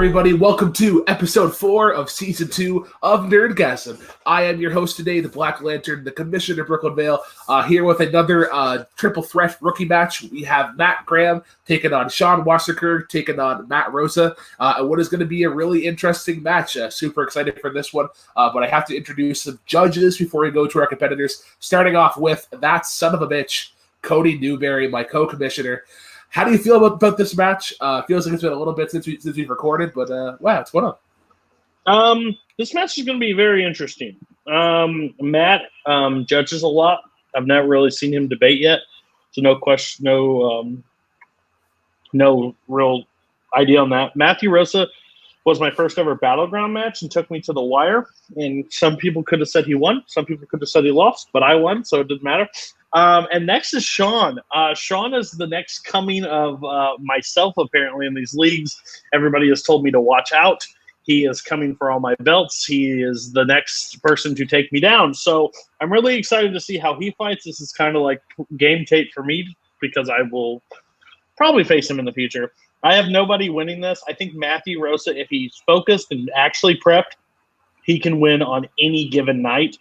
everybody. Welcome to episode 4 of season 2 of Nerdgasm. I am your host today, the Black Lantern, the Commissioner Brooklyn Vail, here with another triple threat rookie match. We have Matt Graham taking on Sean Wasserkrug, taking on Matt Rosa, and what is going to be a really interesting match. Super excited for this one, but I have to introduce some judges before we go to our competitors, starting off with that son of a bitch, Cody Newberry, my co-commissioner. How do you feel about this match? Feels like it's been a little bit since we've recorded, but wow, what's going on? This match is going to be very interesting. Matt judges a lot. I've not really seen him debate yet, so no question, no real idea on that. Matthew Rosa was my first ever Battleground match and took me to the wire. And some people could have said he won, some people could have said he lost, but I won, so it didn't matter. And next is Sean. Sean is the next coming of myself, apparently, in these leagues. Everybody has told me to watch out. He is coming for all my belts. He is the next person to take me down. So I'm really excited to see how he fights. This is kind of like game tape for me because I will probably face him in the future. I have nobody winning this. I think Matthew Rosa, if he's focused and actually prepped, he can win on any given night.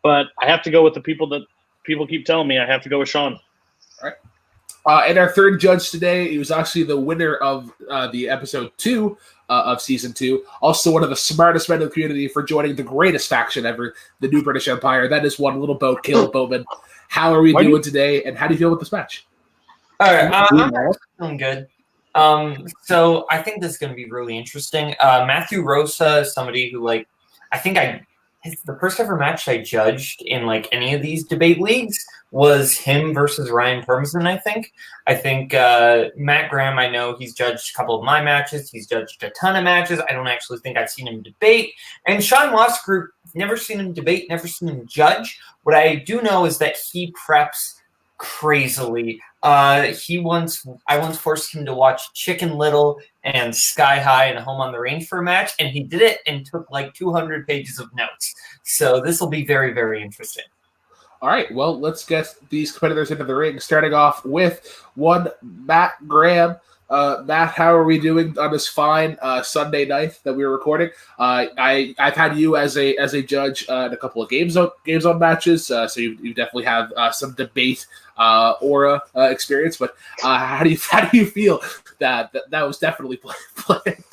But I have to go with the people that people keep telling me. I have to go with Sean. All right. And our third judge today, he was actually the winner of the episode 2 of season 2. Also one of the smartest men in the community for joining the greatest faction ever, the New British Empire. That is one little boat, Kaleb Boatman. How are we doing today, and how do you feel with this match? All right, I'm feeling good. So I think this is going to be really interesting. Matthew Rosa is somebody who, the first ever match I judged in any of these debate leagues was him versus Ryan Permison, I think. Matt Graham, I know he's judged a couple of my matches. He's judged a ton of matches. I don't actually think I've seen him debate. And Sean Wasserkrug, never seen him debate, never seen him judge. What I do know is that he preps crazily. I once forced him to watch Chicken Little and Sky High and Home on the Range for a match, and he did it and took 200 pages of notes. So this will be very, very interesting. All right, well, let's get these competitors into the ring, starting off with one Matt Graham. Matt, how are we doing on this fine Sunday night that we were recording? I've had you as a judge in a couple of games on matches, so you definitely have some debate aura experience. But how do you feel that was definitely planned?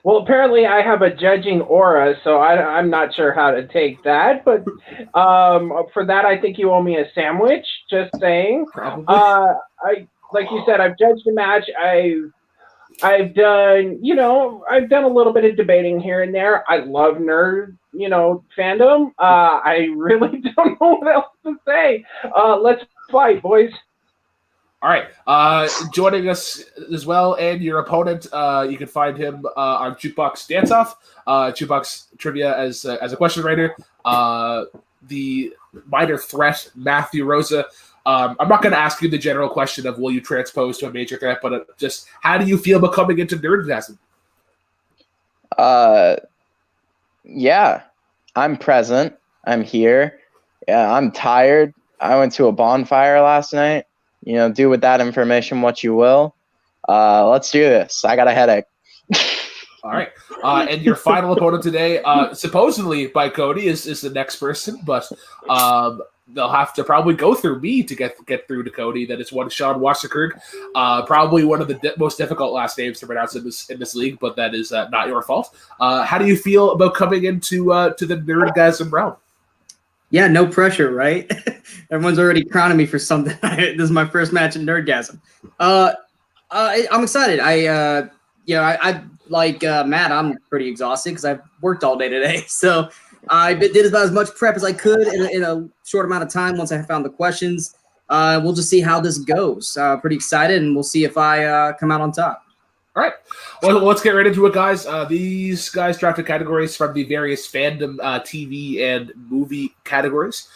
Well, apparently I have a judging aura, so I'm not sure how to take that. But for that, I think you owe me a sandwich. Just saying. Probably. Like you said, I've judged a match. I've done a little bit of debating here and there. I love fandom. I really don't know what else to say. Let's fight, boys. All right. Joining us as well, and your opponent, you can find him on Jukebox Dance Off, Jukebox Trivia as a question writer. The minor threat, Matthew Rosa. I'm not going to ask you the general question of will you transpose to a major threat, but just how do you feel about coming into Nerdgasm? Yeah, I'm present. I'm here. Yeah, I'm tired. I went to a bonfire last night. Do with that information what you will. Let's do this. I got a headache. All right. And your final opponent today, supposedly by Cody, is the next person, but they'll have to probably go through me to get through to Cody. That is one Sean Wasserkrug, probably one of the most difficult last names to pronounce in this league, but that is not your fault. How do you feel about coming into to the Nerdgasm realm? Yeah, no pressure, right? Everyone's already crowning me for something. This is my first match in Nerdgasm. I'm excited. I like Matt. I'm pretty exhausted because I've worked all day today. So I did about as much prep as I could in a short amount of time. Once I found the questions, we'll just see how this goes. Pretty excited, and we'll see if I come out on top. All right. Well, let's get right into it, guys. These guys drafted categories from the various fandom TV and movie categories.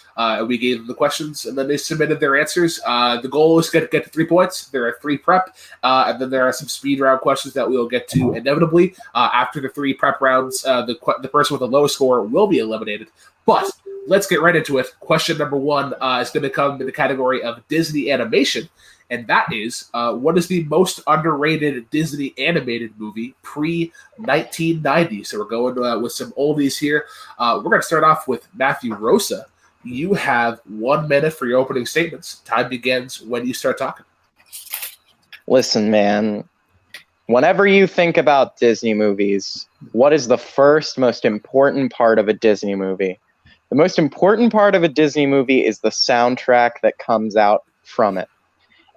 We gave them the questions, and then they submitted their answers. The goal is to get to 3 points. There are 3 prep, and then there are some speed round questions that we'll get to inevitably. After the 3 prep rounds, the person with the lowest score will be eliminated. But let's get right into it. Question number 1 is going to come in the category of Disney animation. and that is what is the most underrated Disney animated movie pre-1990? So we're going with some oldies here. We're going to start off with Matthew Rosa. You have 1 minute for your opening statements. Time begins when you start talking. Listen, man. Whenever you think about Disney movies, what is the first most important part of a Disney movie? The most important part of a Disney movie is the soundtrack that comes out from it.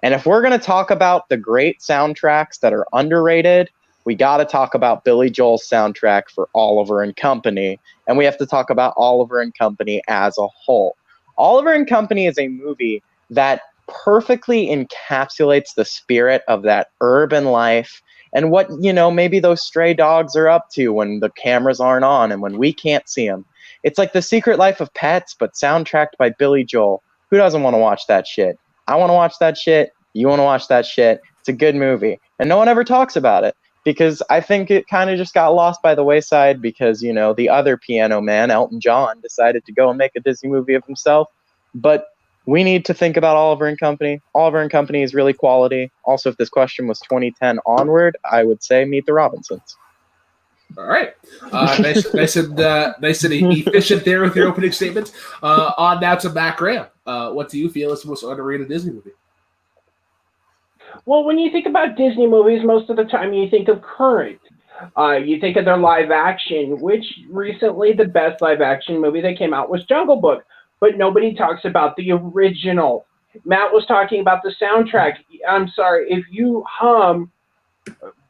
And if we're going to talk about the great soundtracks that are underrated, we got to talk about Billy Joel's soundtrack for Oliver and Company. And we have to talk about Oliver and Company as a whole. Oliver and Company is a movie that perfectly encapsulates the spirit of that urban life and what, maybe those stray dogs are up to when the cameras aren't on and when we can't see them. It's like The Secret Life of Pets, but soundtracked by Billy Joel. Who doesn't want to watch that shit? I want to watch that shit. You want to watch that shit. It's a good movie. And no one ever talks about it because I think it kind of just got lost by the wayside because, the other piano man, Elton John, decided to go and make a Disney movie of himself. But we need to think about Oliver and Company. Oliver and Company is really quality. Also, if this question was 2010 onward, I would say Meet the Robinsons. All right. Nice and efficient there with your opening statement. On now to Matt Graham. What do you feel is the most underrated Disney movie? Well, when you think about Disney movies, most of the time you think of current. You think of their live action, which recently the best live action movie that came out was Jungle Book. But nobody talks about the original. Matt was talking about the soundtrack. I'm sorry, if you hum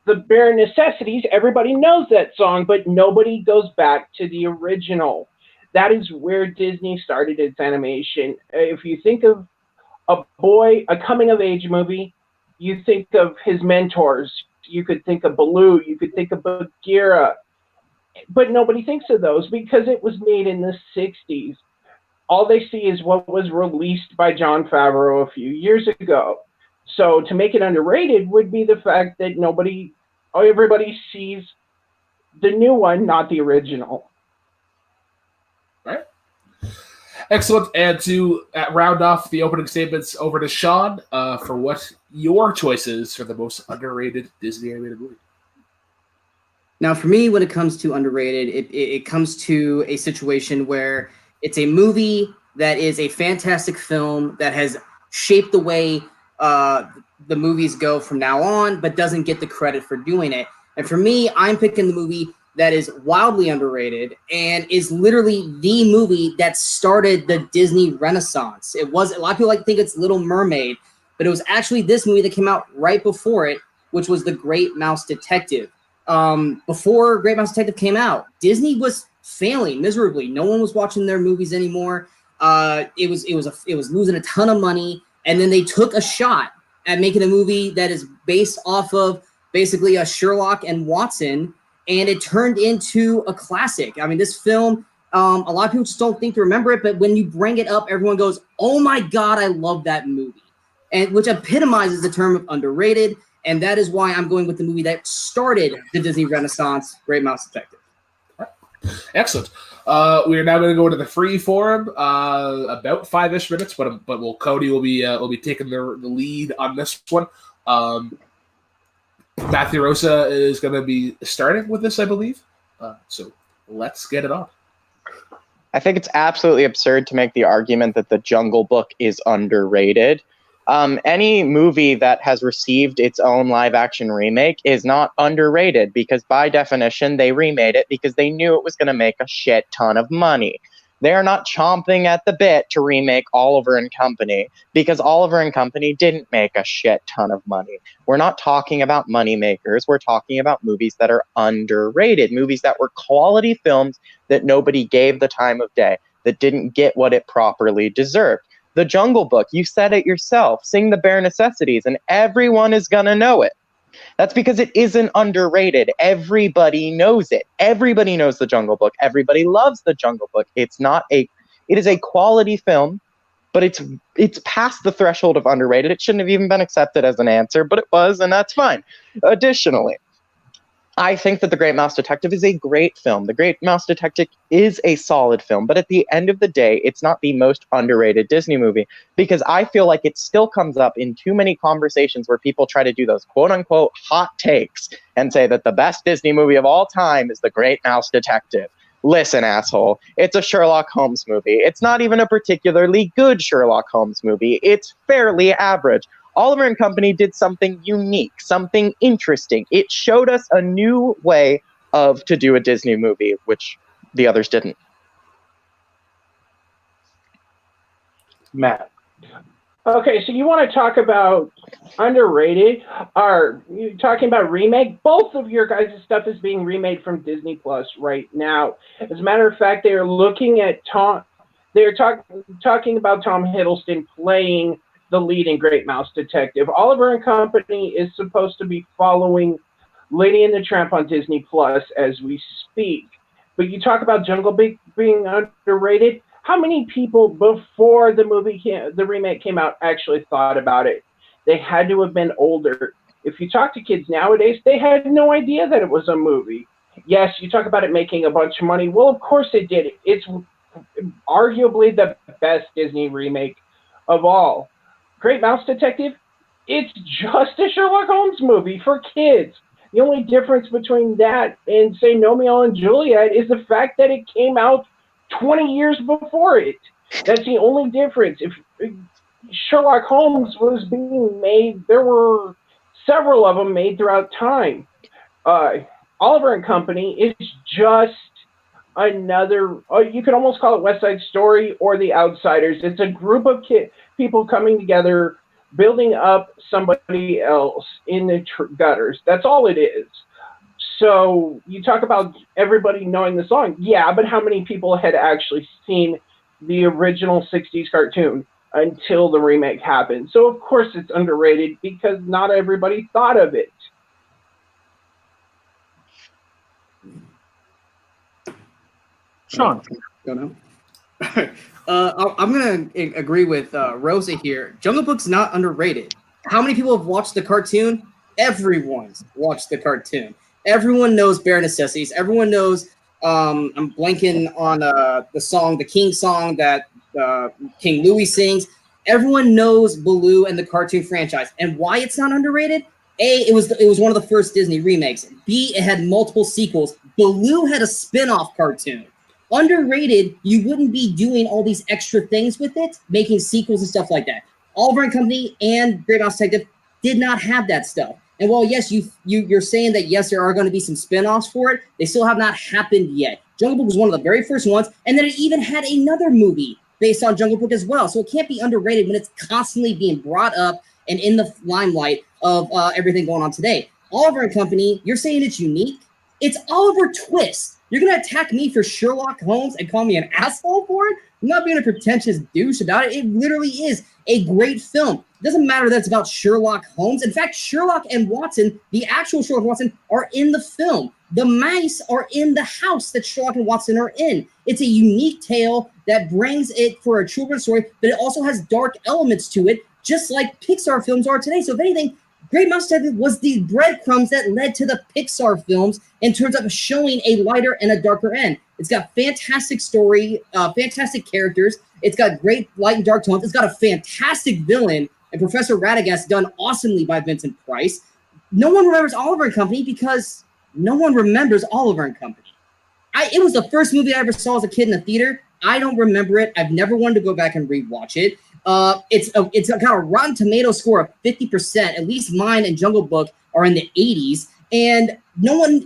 The Bare Necessities, everybody knows that song, but nobody goes back to the original. That is where Disney started its animation. If you think of a coming-of-age movie, you think of his mentors. You could think of Baloo. You could think of Bagheera. But nobody thinks of those because it was made in the 60s. All they see is what was released by Jon Favreau a few years ago. So to make it underrated would be the fact that everybody sees the new one, not the original. All right. Excellent. And to round off the opening statements, over to Sean for what your choice is for the most underrated Disney animated movie. Now, for me, when it comes to underrated, it comes to a situation where it's a movie that is a fantastic film that has shaped the way the movies go from now on, but doesn't get the credit for doing it. And for me, I'm picking the movie that is wildly underrated and is literally the movie that started the Disney Renaissance. It was, a lot of people think it's Little Mermaid, but it was actually this movie that came out right before it, which was The Great Mouse Detective. Before Great Mouse Detective came out, Disney was failing miserably. No one was watching their movies anymore. It was losing a ton of money, and then they took a shot at making a movie that is based off of basically a Sherlock and Watson, and it turned into a classic. I mean, this film, a lot of people just don't think to remember it, but when you bring it up, everyone goes, "Oh my God, I love that movie," and which epitomizes the term of underrated. And that is why I'm going with the movie that started the Disney Renaissance, Great Mouse Detective. Excellent. We are now going to go into the free forum, about 5-ish minutes, but Cody will be taking the lead on this one. Matthew Rosa is going to be starting with this, I believe. So let's get it on. I think it's absolutely absurd to make the argument that The Jungle Book is underrated. Any movie that has received its own live-action remake is not underrated because, by definition, they remade it because they knew it was going to make a shit ton of money. They are not chomping at the bit to remake Oliver and Company because Oliver and Company didn't make a shit ton of money. We're not talking about money makers. We're talking about movies that are underrated, movies that were quality films that nobody gave the time of day, that didn't get what it properly deserved. The Jungle Book, you said it yourself, sing the bare necessities, and everyone is going to know it. That's because it isn't underrated. Everybody knows it. Everybody knows The Jungle Book. Everybody loves The Jungle Book. It is a quality film, but it's past the threshold of underrated. It shouldn't have even been accepted as an answer, but it was, and that's fine. Additionally, I think that The Great Mouse Detective is a great film. The Great Mouse Detective is a solid film, but at the end of the day, it's not the most underrated Disney movie, because I feel like it still comes up in too many conversations where people try to do those quote-unquote hot takes and say that the best Disney movie of all time is The Great Mouse Detective. Listen, asshole, it's a Sherlock Holmes movie. It's not even a particularly good Sherlock Holmes movie. It's fairly average. Oliver and Company did something unique, something interesting. It showed us a new way to do a Disney movie, which the others didn't. Matt. Okay, so you want to talk about underrated? Are you talking about remake? Both of your guys' stuff is being remade from Disney Plus right now. As a matter of fact, they are looking at They're talking about Tom Hiddleston playing the lead in Great Mouse Detective. Oliver and Company is supposed to be following Lady and the Tramp on Disney Plus as we speak. But you talk about Jungle Book being underrated. How many people before the remake came out actually thought about it? They had to have been older. If you talk to kids nowadays, they had no idea that it was a movie. Yes, you talk about it making a bunch of money. Well, of course it did. It's arguably the best Disney remake of all. Great Mouse Detective, it's just a Sherlock Holmes movie for kids. The only difference between that and, say, Romeo and Juliet is the fact that it came out 20 years before it. That's the only difference. If Sherlock Holmes was being made, there were several of them made throughout time. Oliver and Company is just another, you could almost call it West Side Story or The Outsiders. It's a group of people coming together, building up somebody else in the gutters. That's all it is. So you talk about everybody knowing the song. Yeah, but how many people had actually seen the original 60s cartoon until the remake happened? So of course it's underrated because not everybody thought of it. Sean. Don't know. I'm going to agree with Rosa here. Jungle Book's not underrated. How many people have watched the cartoon? Everyone's watched the cartoon. Everyone knows Bare Necessities. Everyone knows, I'm blanking on the song, the King song that King Louis sings. Everyone knows Baloo and the cartoon franchise. And why it's not underrated? A, it was one of the first Disney remakes. B, it had multiple sequels. Baloo had a spin-off cartoon. Underrated, you wouldn't be doing all these extra things with it, making sequels and stuff like that. Oliver and Company and Great Mouse Detective did not have that stuff. And while, yes, you're saying that, yes, there are going to be some spin-offs for it, they still have not happened yet. Jungle Book was one of the very first ones, and then it even had another movie based on Jungle Book as well. So it can't be underrated when it's constantly being brought up and in the limelight of everything going on today. Oliver and Company, you're saying it's unique? It's Oliver Twist. You're going to attack me for Sherlock Holmes and call me an asshole for it? I'm not being a pretentious douche about it. It literally is a great film. It doesn't matter that it's about Sherlock Holmes. In fact, Sherlock and Watson, the actual Sherlock and Watson, are in the film. The mice are in the house that Sherlock and Watson are in. It's a unique tale that brings it for a children's story, but it also has dark elements to it, just like Pixar films are today. So if anything, Great Mouse Detective was the breadcrumbs that led to the Pixar films in terms of showing a lighter and a darker end. It's got fantastic story, fantastic characters. It's got great light and dark tones. It's got a fantastic villain, and Professor Radagast done awesomely by Vincent Price. No one remembers Oliver and Company because no one remembers Oliver and Company. It was the first movie I ever saw as a kid in the theater. I don't remember it. I've never wanted to go back and rewatch it. It's got a Rotten Tomato score of 50%. At least mine and Jungle Book are in the 80s. And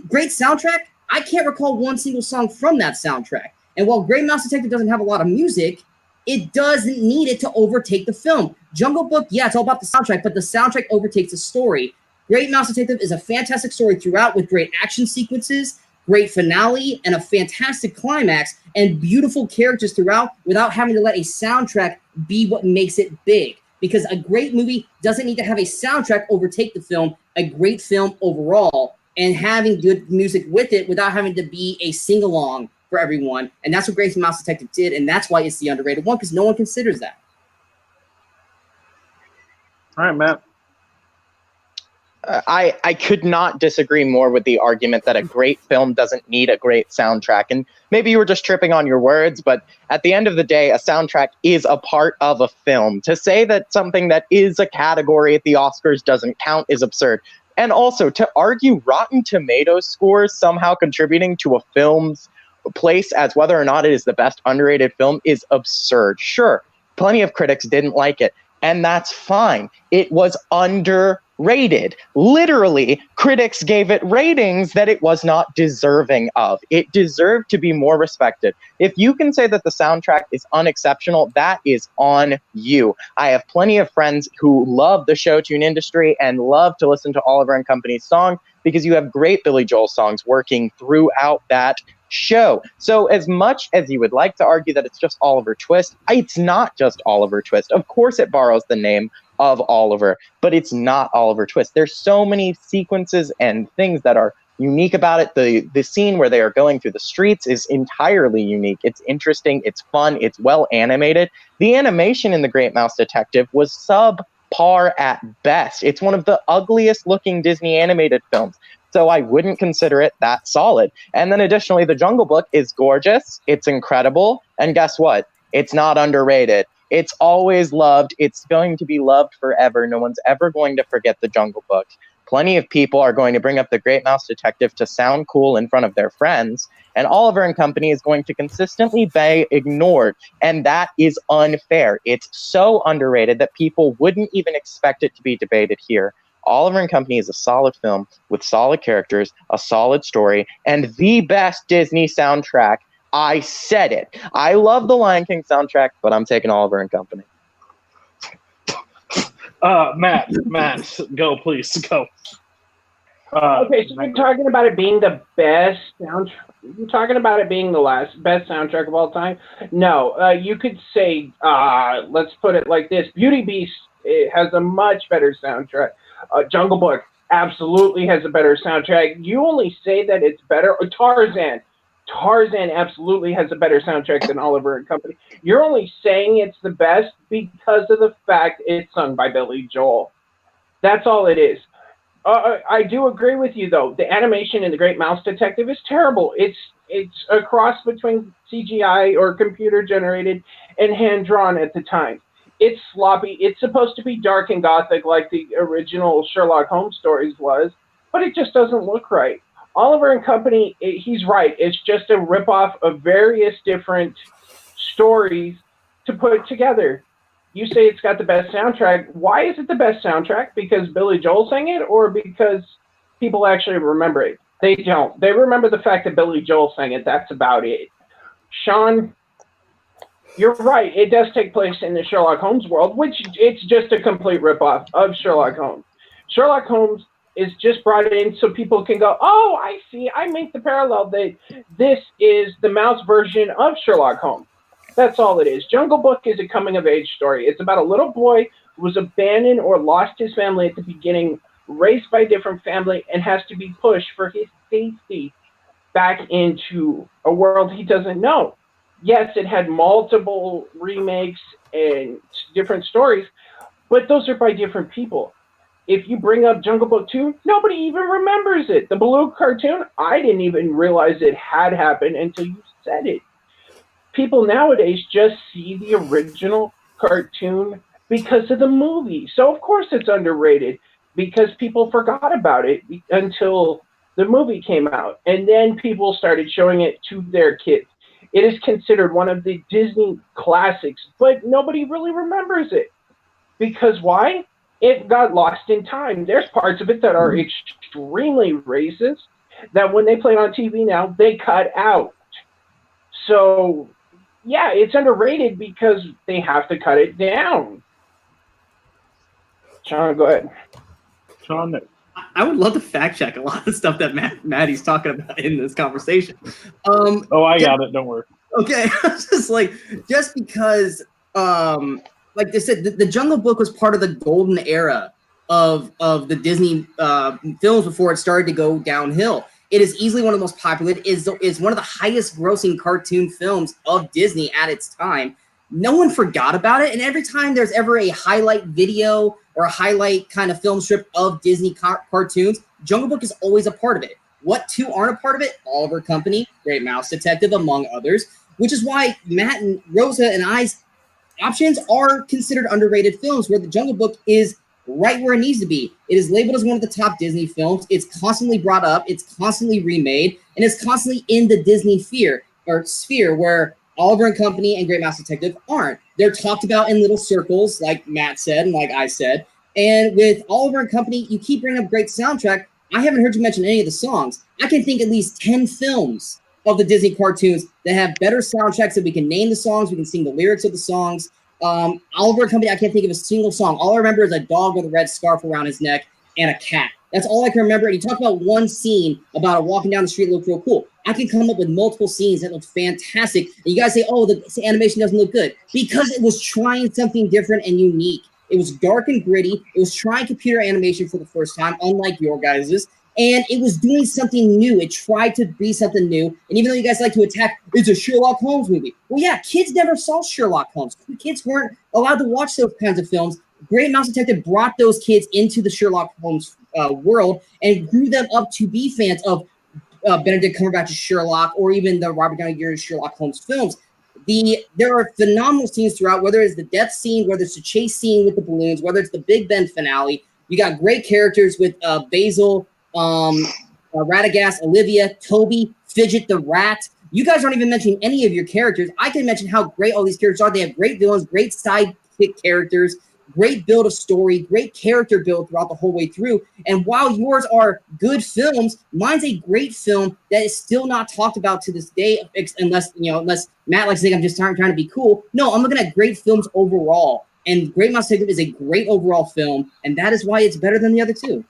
great soundtrack. I can't recall one single song from that soundtrack. And while Great Mouse Detective doesn't have a lot of music, it doesn't need it to overtake the film. Jungle Book, yeah, it's all about the soundtrack, but the soundtrack overtakes the story. Great Mouse Detective is a fantastic story throughout with great action sequences, great finale, and a fantastic climax, and beautiful characters throughout without having to let a soundtrack be what makes it big. Because a great movie doesn't need to have a soundtrack overtake the film, a great film overall, and having good music with it without having to be a sing-along for everyone. And that's what Great Mouse Detective did, and that's why it's the underrated one, because no one considers that. All right, Matt. I could not disagree more with the argument that a great film doesn't need a great soundtrack. And maybe you were just tripping on your words, but at the end of the day, a soundtrack is a part of a film. To say that something that is a category at the Oscars doesn't count is absurd. And also, to argue Rotten Tomatoes scores somehow contributing to a film's place as whether or not it is the best underrated film is absurd. Sure, plenty of critics didn't like it, and that's fine. It was underrated. Literally, critics gave it ratings that it was not deserving of. It deserved to be more respected. If you can say that the soundtrack is unexceptional, that is on you. I have plenty of friends who love the showtune industry and love to listen to Oliver and Company's songs because you have great Billy Joel songs working throughout that show. So as much as you would like to argue that it's just Oliver Twist, it's not just Oliver Twist. Of course it borrows the name of Oliver, but it's not Oliver Twist. There's so many sequences and things that are unique about it. The scene where they are going through the streets is entirely unique. It's interesting, it's fun, it's well animated. The animation in The Great Mouse Detective was subpar at best. It's one of the ugliest looking Disney animated films. So I wouldn't consider it that solid. And then additionally, The Jungle Book is gorgeous. It's incredible. And guess what? It's not underrated. It's always loved. It's going to be loved forever. No one's ever going to forget The Jungle Book. Plenty of people are going to bring up The Great Mouse Detective to sound cool in front of their friends. And Oliver and Company is going to consistently be ignored. And that is unfair. It's so underrated that people wouldn't even expect it to be debated here. Oliver and Company is a solid film with solid characters, a solid story, and the best Disney soundtrack. I said it. I love the Lion King soundtrack, but I'm taking Oliver and Company. Matt, go, please, go. Okay, so you're talking about it being the best soundtrack. You're talking about it being the best soundtrack of all time? No, you could say, let's put it like this. Beauty Beast, it has a much better soundtrack. Jungle Book absolutely has a better soundtrack. You only say that it's better. Tarzan absolutely has a better soundtrack than Oliver and Company. You're only saying it's the best because of the fact it's sung by Billy Joel. That's all it is. I do agree with you, though. The animation in The Great Mouse Detective is terrible. It's a cross between CGI or computer generated and hand drawn at the time. It's sloppy. It's supposed to be dark and gothic like the original Sherlock Holmes stories was, but it just doesn't look right. Oliver and Company, he's right. It's just a ripoff of various different stories to put together. You say it's got the best soundtrack. Why is it the best soundtrack? Because Billy Joel sang it, or because people actually remember it? They don't. They remember the fact that Billy Joel sang it. That's about it. Sean, you're right. It does take place in the Sherlock Holmes world, which it's just a complete ripoff of Sherlock Holmes. Sherlock Holmes is just brought in so people can go, oh, I see. I make the parallel that this is the mouse version of Sherlock Holmes. That's all it is. Jungle Book is a coming-of-age story. It's about a little boy who was abandoned or lost his family at the beginning, raised by a different family, and has to be pushed for his safety back into a world he doesn't know. Yes, it had multiple remakes and different stories, but those are by different people. If you bring up Jungle Book 2, nobody even remembers it. The Baloo cartoon, I didn't even realize it had happened until you said it. People nowadays just see the original cartoon because of the movie. So, of course, it's underrated because people forgot about it until the movie came out. And then people started showing it to their kids. It is considered one of the Disney classics, but nobody really remembers it. Because why? It got lost in time. There's parts of it that are extremely racist that when they play it on TV now, they cut out. So, yeah, it's underrated because they have to cut it down. Sean, go ahead. Sean, I would love to fact check a lot of stuff that Maddie's talking about in this conversation. I got it. Don't worry. Okay, just because, like they said, the Jungle Book was part of the golden era of the Disney films before it started to go downhill. It is easily one of the most popular. It is one of the highest grossing cartoon films of Disney at its time. no one forgot about it. And every time there's ever a highlight video or a highlight kind of film strip of Disney cartoons, Jungle Book is always a part of it. What two aren't a part of it? Oliver Company, Great Mouse Detective, among others, which is why Matt and Rosa and I's options are considered underrated films, where the Jungle Book is right where it needs to be. It is labeled as one of the top Disney films. It's constantly brought up. It's constantly remade. And it's constantly in the Disney sphere, where Oliver and Company and Great Mouse Detective aren't. They're talked about in little circles, like Matt said and like I said. And with Oliver and Company, you keep bringing up great soundtrack. I haven't heard you mention any of the songs. I can think at least 10 films of the Disney cartoons that have better soundtracks that we can name the songs, we can sing the lyrics of the songs. Oliver and Company, I can't think of a single song. All I remember is a dog with a red scarf around his neck and a cat. That's all I can remember. And you talk about one scene about it walking down the street looked real cool. I can come up with multiple scenes that look fantastic. And you guys say, oh, the animation doesn't look good. Because it was trying something different and unique. It was dark and gritty. It was trying computer animation for the first time, unlike your guys's. And it was doing something new. It tried to be something new. And even though you guys like to attack, it's a Sherlock Holmes movie. Well, yeah, kids never saw Sherlock Holmes. Kids weren't allowed to watch those kinds of films. Great Mouse Detective brought those kids into the Sherlock Holmes world and grew them up to be fans of Benedict Cumberbatch's Sherlock or even the Robert Downey Jr. Sherlock Holmes films. There are phenomenal scenes throughout, whether it's the death scene, whether it's the chase scene with the balloons, whether it's the Big Ben finale. You got great characters with Basil, Radagast, Olivia, Toby, Fidget the Rat. You guys aren't even mentioning any of your characters. I can mention how great all these characters are. They have great villains, great sidekick characters, great build of story, great character build throughout the whole way through. And while yours are good films, mine's a great film that is still not talked about to this day, unless Matt likes to think I'm just trying to be cool. No, I'm looking at great films overall. And Great Mouse Detective is a great overall film, and that is why it's better than the other two.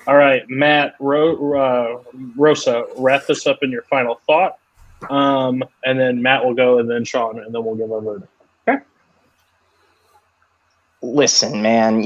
All right, Matt, Rosa, wrap this up in your final thought. And then Matt will go, and then Sean, and then we'll give our verdict. Okay? Listen, man,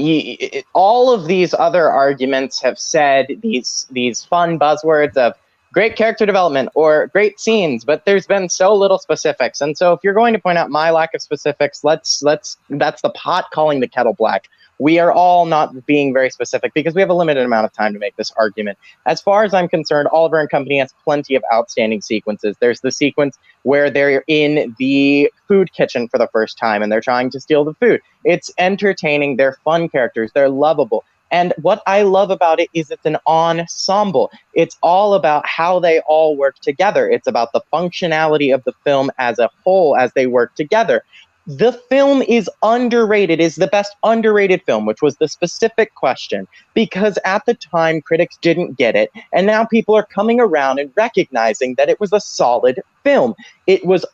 all of these other arguments have said these fun buzzwords of great character development or great scenes, but there's been so little specifics. And so if you're going to point out my lack of specifics, that's the pot calling the kettle black. We are all not being very specific because we have a limited amount of time to make this argument. As far as I'm concerned, Oliver and Company has plenty of outstanding sequences. There's the sequence where they're in the food kitchen for the first time and they're trying to steal the food. It's entertaining. They're fun characters. They're lovable. And what I love about it is it's an ensemble. It's all about how they all work together. It's about the functionality of the film as a whole as they work together. The film is underrated, is the best underrated film, which was the specific question, because at the time critics didn't get it, and now people are coming around and recognizing that it was a solid film. It was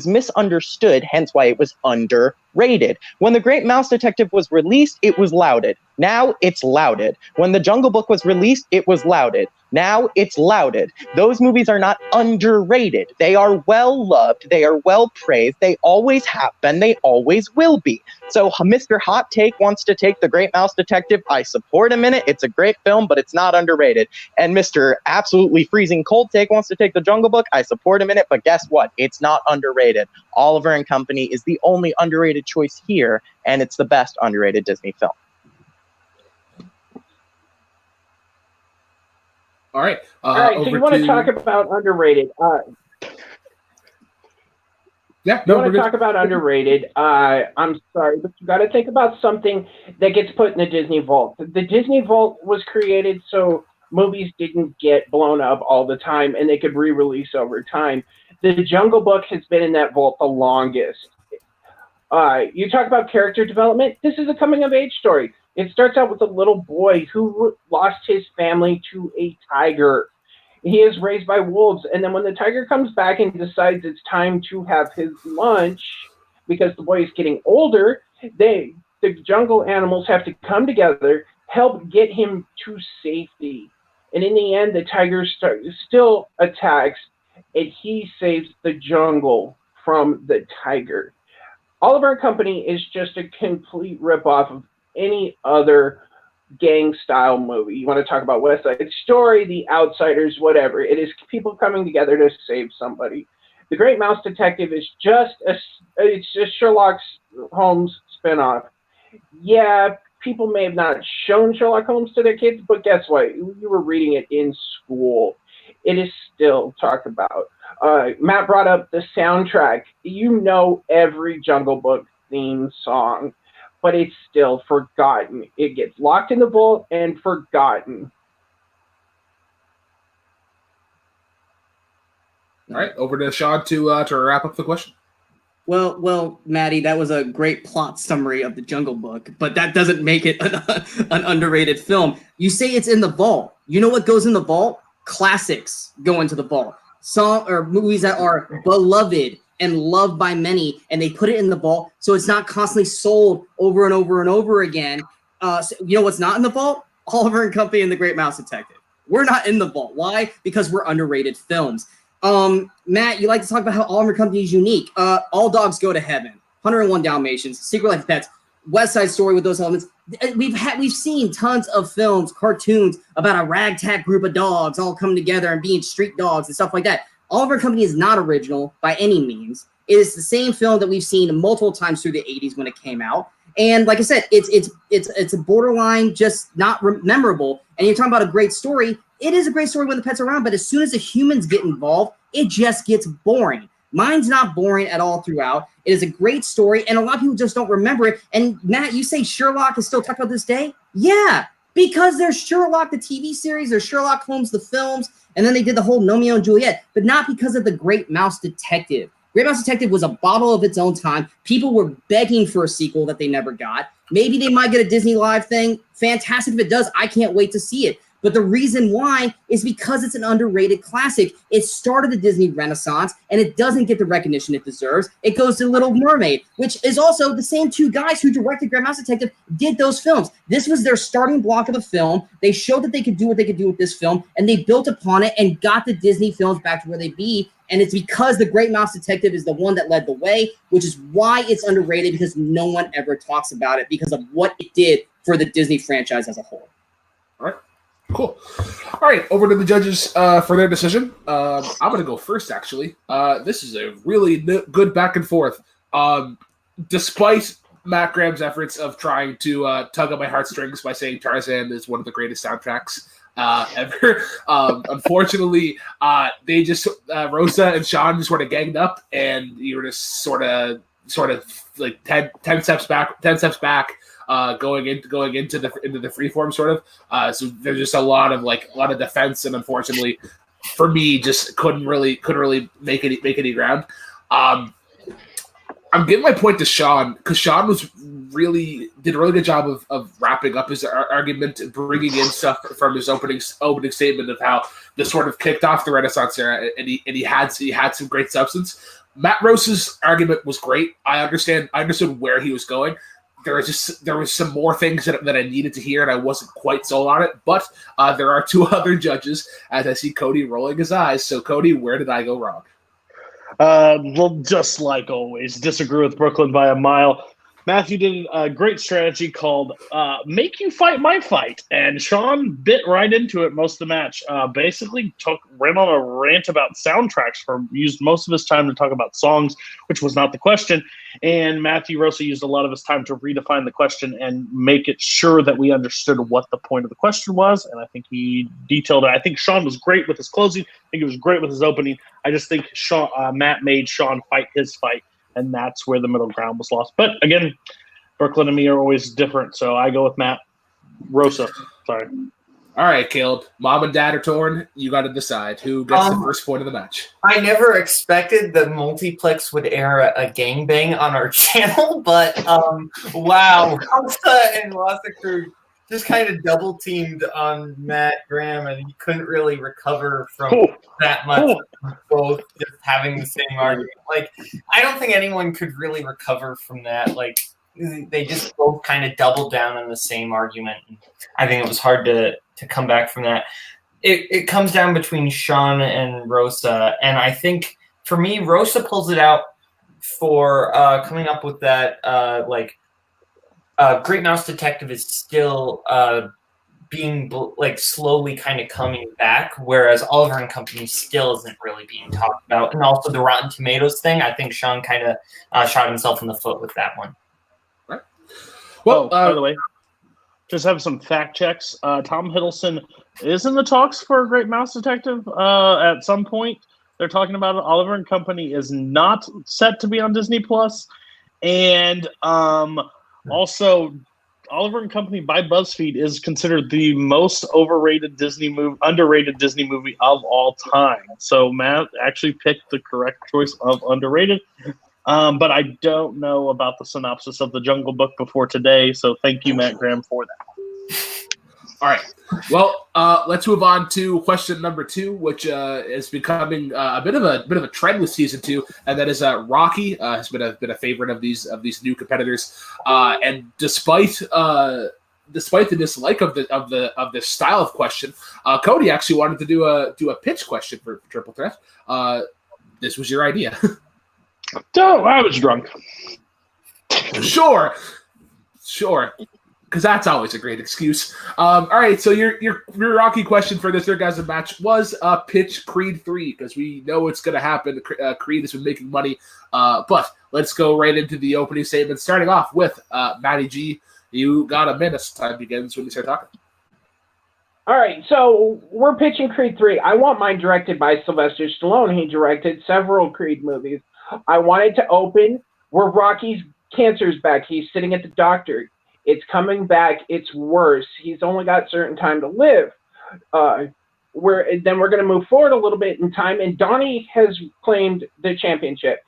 misunderstood, hence why it was underrated. When The Great Mouse Detective was released, it was lauded. Now it's lauded. When The Jungle Book was released, it was lauded. Now it's lauded. Those movies are not underrated. They are well loved. They are well praised. They always have been. They always will be. So Mr. Hot Take wants to take The Great Mouse Detective. I support him in it. It's a great film, but it's not underrated. And Mr. Absolutely Freezing Cold Take wants to take The Jungle Book. I support him in it, but guess what? It's not underrated. Oliver and Company is the only underrated choice here, and it's the best underrated Disney film. All right. All right. So you want to talk about underrated? Yeah. You want to talk about underrated? I'm sorry, but you got to think about something that gets put in the Disney Vault. The Disney Vault was created so movies didn't get blown up all the time, and they could re-release over time. The Jungle Book has been in that vault the longest. You talk about character development. This is a coming-of-age story. It starts out with a little boy who lost his family to a tiger. He is raised by wolves, and then when the tiger comes back and decides it's time to have his lunch, because the boy is getting older, the jungle animals have to come together, help get him to safety. And in the end, the tiger still attacks, and he saves the jungle from the tiger. Oliver and Company is just a complete ripoff of any other gang-style movie. You want to talk about West Side Story, The Outsiders, whatever. It is people coming together to save somebody. The Great Mouse Detective is it's just Sherlock Holmes spinoff. Yeah, people may have not shown Sherlock Holmes to their kids, but guess what? You were reading it in school. It is still talked about. Matt brought up the soundtrack. You know every Jungle Book theme song, but it's still forgotten. It gets locked in the vault and forgotten. All right, over to Sean to wrap up the question. Well, Maddie, that was a great plot summary of the Jungle Book, but that doesn't make it an underrated film. You say it's in the vault. You know what goes in the vault? Classics go into the vault. Movies that are beloved and loved by many, and they put it in the vault so it's not constantly sold over and over and over again. So you know what's not in the vault? Oliver and Company and The Great Mouse Detective. We're not in the vault. Why? Because we're underrated films. Matt, you like to talk about how Oliver Company is unique. All Dogs Go to Heaven, 101 Dalmatians, Secret Life of Pets, West Side Story with those elements. We've seen tons of films, cartoons about a ragtag group of dogs all coming together and being street dogs and stuff like that. Oliver Company is not original by any means. It is the same film that we've seen multiple times through the 80s when it came out. And like I said, it's a borderline just not memorable. And you're talking about a great story. It is a great story when the pet's around, but as soon as the humans get involved, it just gets boring. Mine's not boring at all throughout. It is a great story, and a lot of people just don't remember it. And Matt, you say Sherlock is still talked about this day? Yeah, because there's Sherlock, the TV series, there's Sherlock Holmes, the films, and then they did the whole Romeo and Juliet, but not because of the Great Mouse Detective. Great Mouse Detective was a bottle of its own time. People were begging for a sequel that they never got. Maybe they might get a Disney Live thing. Fantastic if it does. I can't wait to see it. But the reason why is because it's an underrated classic. It started the Disney Renaissance, and it doesn't get the recognition it deserves. It goes to Little Mermaid, which is also the same two guys who directed Great Mouse Detective did those films. This was their starting block of the film. They showed that they could do what they could do with this film, and they built upon it and got the Disney films back to where they be. And it's because the Great Mouse Detective is the one that led the way, which is why it's underrated, because no one ever talks about it because of what it did for the Disney franchise as a whole. All right. Cool. All right, over to the judges for their decision. I'm going to go first, actually. This is a really good back and forth. Despite Matt Graham's efforts of trying to tug at my heartstrings by saying Tarzan is one of the greatest soundtracks ever, unfortunately, they just Rosa and Sean just sort of ganged up, and you were just sort of like 10 steps back. Going into the freeform sort of. So there's just a lot of defense, and unfortunately, for me, just couldn't really make any ground. I'm giving my point to Sean because Sean did a really good job of wrapping up his argument and bringing in stuff from his opening statement of how this sort of kicked off the Renaissance era, and he had some great substance. Matt Rose's argument was great. I understood where he was going. There was some more things that I needed to hear, and I wasn't quite sold on it. But there are two other judges, as I see Cody rolling his eyes. So, Cody, where did I go wrong? Well, just like always, disagree with Brooklyn by a mile. Matthew did a great strategy called Make You Fight My Fight, and Sean bit right into it most of the match. Basically ran on a rant about soundtracks, used most of his time to talk about songs, which was not the question, and Matthew Rosa used a lot of his time to redefine the question and make it sure that we understood what the point of the question was, and I think he detailed it. I think Sean was great with his closing. I think he was great with his opening. I just think Matt made Sean fight his fight, and that's where the middle ground was lost. But again, Brooklyn and me are always different, so I go with Matt Rosa. Sorry. All right, Caleb. Mom and Dad are torn. You got to decide who gets the first point of the match. I never expected the Multiplex would air a gangbang on our channel, but wow, Rosa and Wasserkrug just kind of double teamed on Matt Graham, and he couldn't really recover from that much. Both just having the same argument. Like, I don't think anyone could really recover from that. Like, they just both kind of doubled down on the same argument. And I think it was hard to come back from that. It comes down between Sean and Rosa, and I think for me, Rosa pulls it out for coming up with that Great Mouse Detective is still being like slowly kind of coming back, whereas Oliver and Company still isn't really being talked about. And also the Rotten Tomatoes thing, I think Sean kind of shot himself in the foot with that one. Right. Well, by the way, just have some fact checks. Tom Hiddleston is in the talks for a Great Mouse Detective at some point. They're talking about it. Oliver and Company is not set to be on Disney Plus, and also Oliver and Company by BuzzFeed is considered the most underrated Disney movie of all time. So Matt actually picked the correct choice of underrated. But I don't know about the synopsis of The Jungle Book before today. So thank you, Matt Graham, for that. All right. Well, let's move on to question number 2, which is becoming a bit of a trend with season 2, and that is Rocky has been a favorite of these new competitors. And despite the dislike of this style of question, Cody actually wanted to do a pitch question for Triple Threat. This was your idea. Oh, I was drunk. Sure. Because that's always a great excuse. All right, so your Rocky question for this Nerdgasm match was pitch Creed 3, because we know it's going to happen. Creed has been making money. But let's go right into the opening statement, starting off with Matty G. You got a minute. Time begins when you start talking. All right, so we're pitching Creed 3. I want mine directed by Sylvester Stallone. He directed several Creed movies. I wanted to open where Rocky's cancer's back. He's sitting at the doctor. It's coming back. It's worse. He's only got certain time to live. Then we're going to move forward a little bit in time, and Donnie has claimed the championship.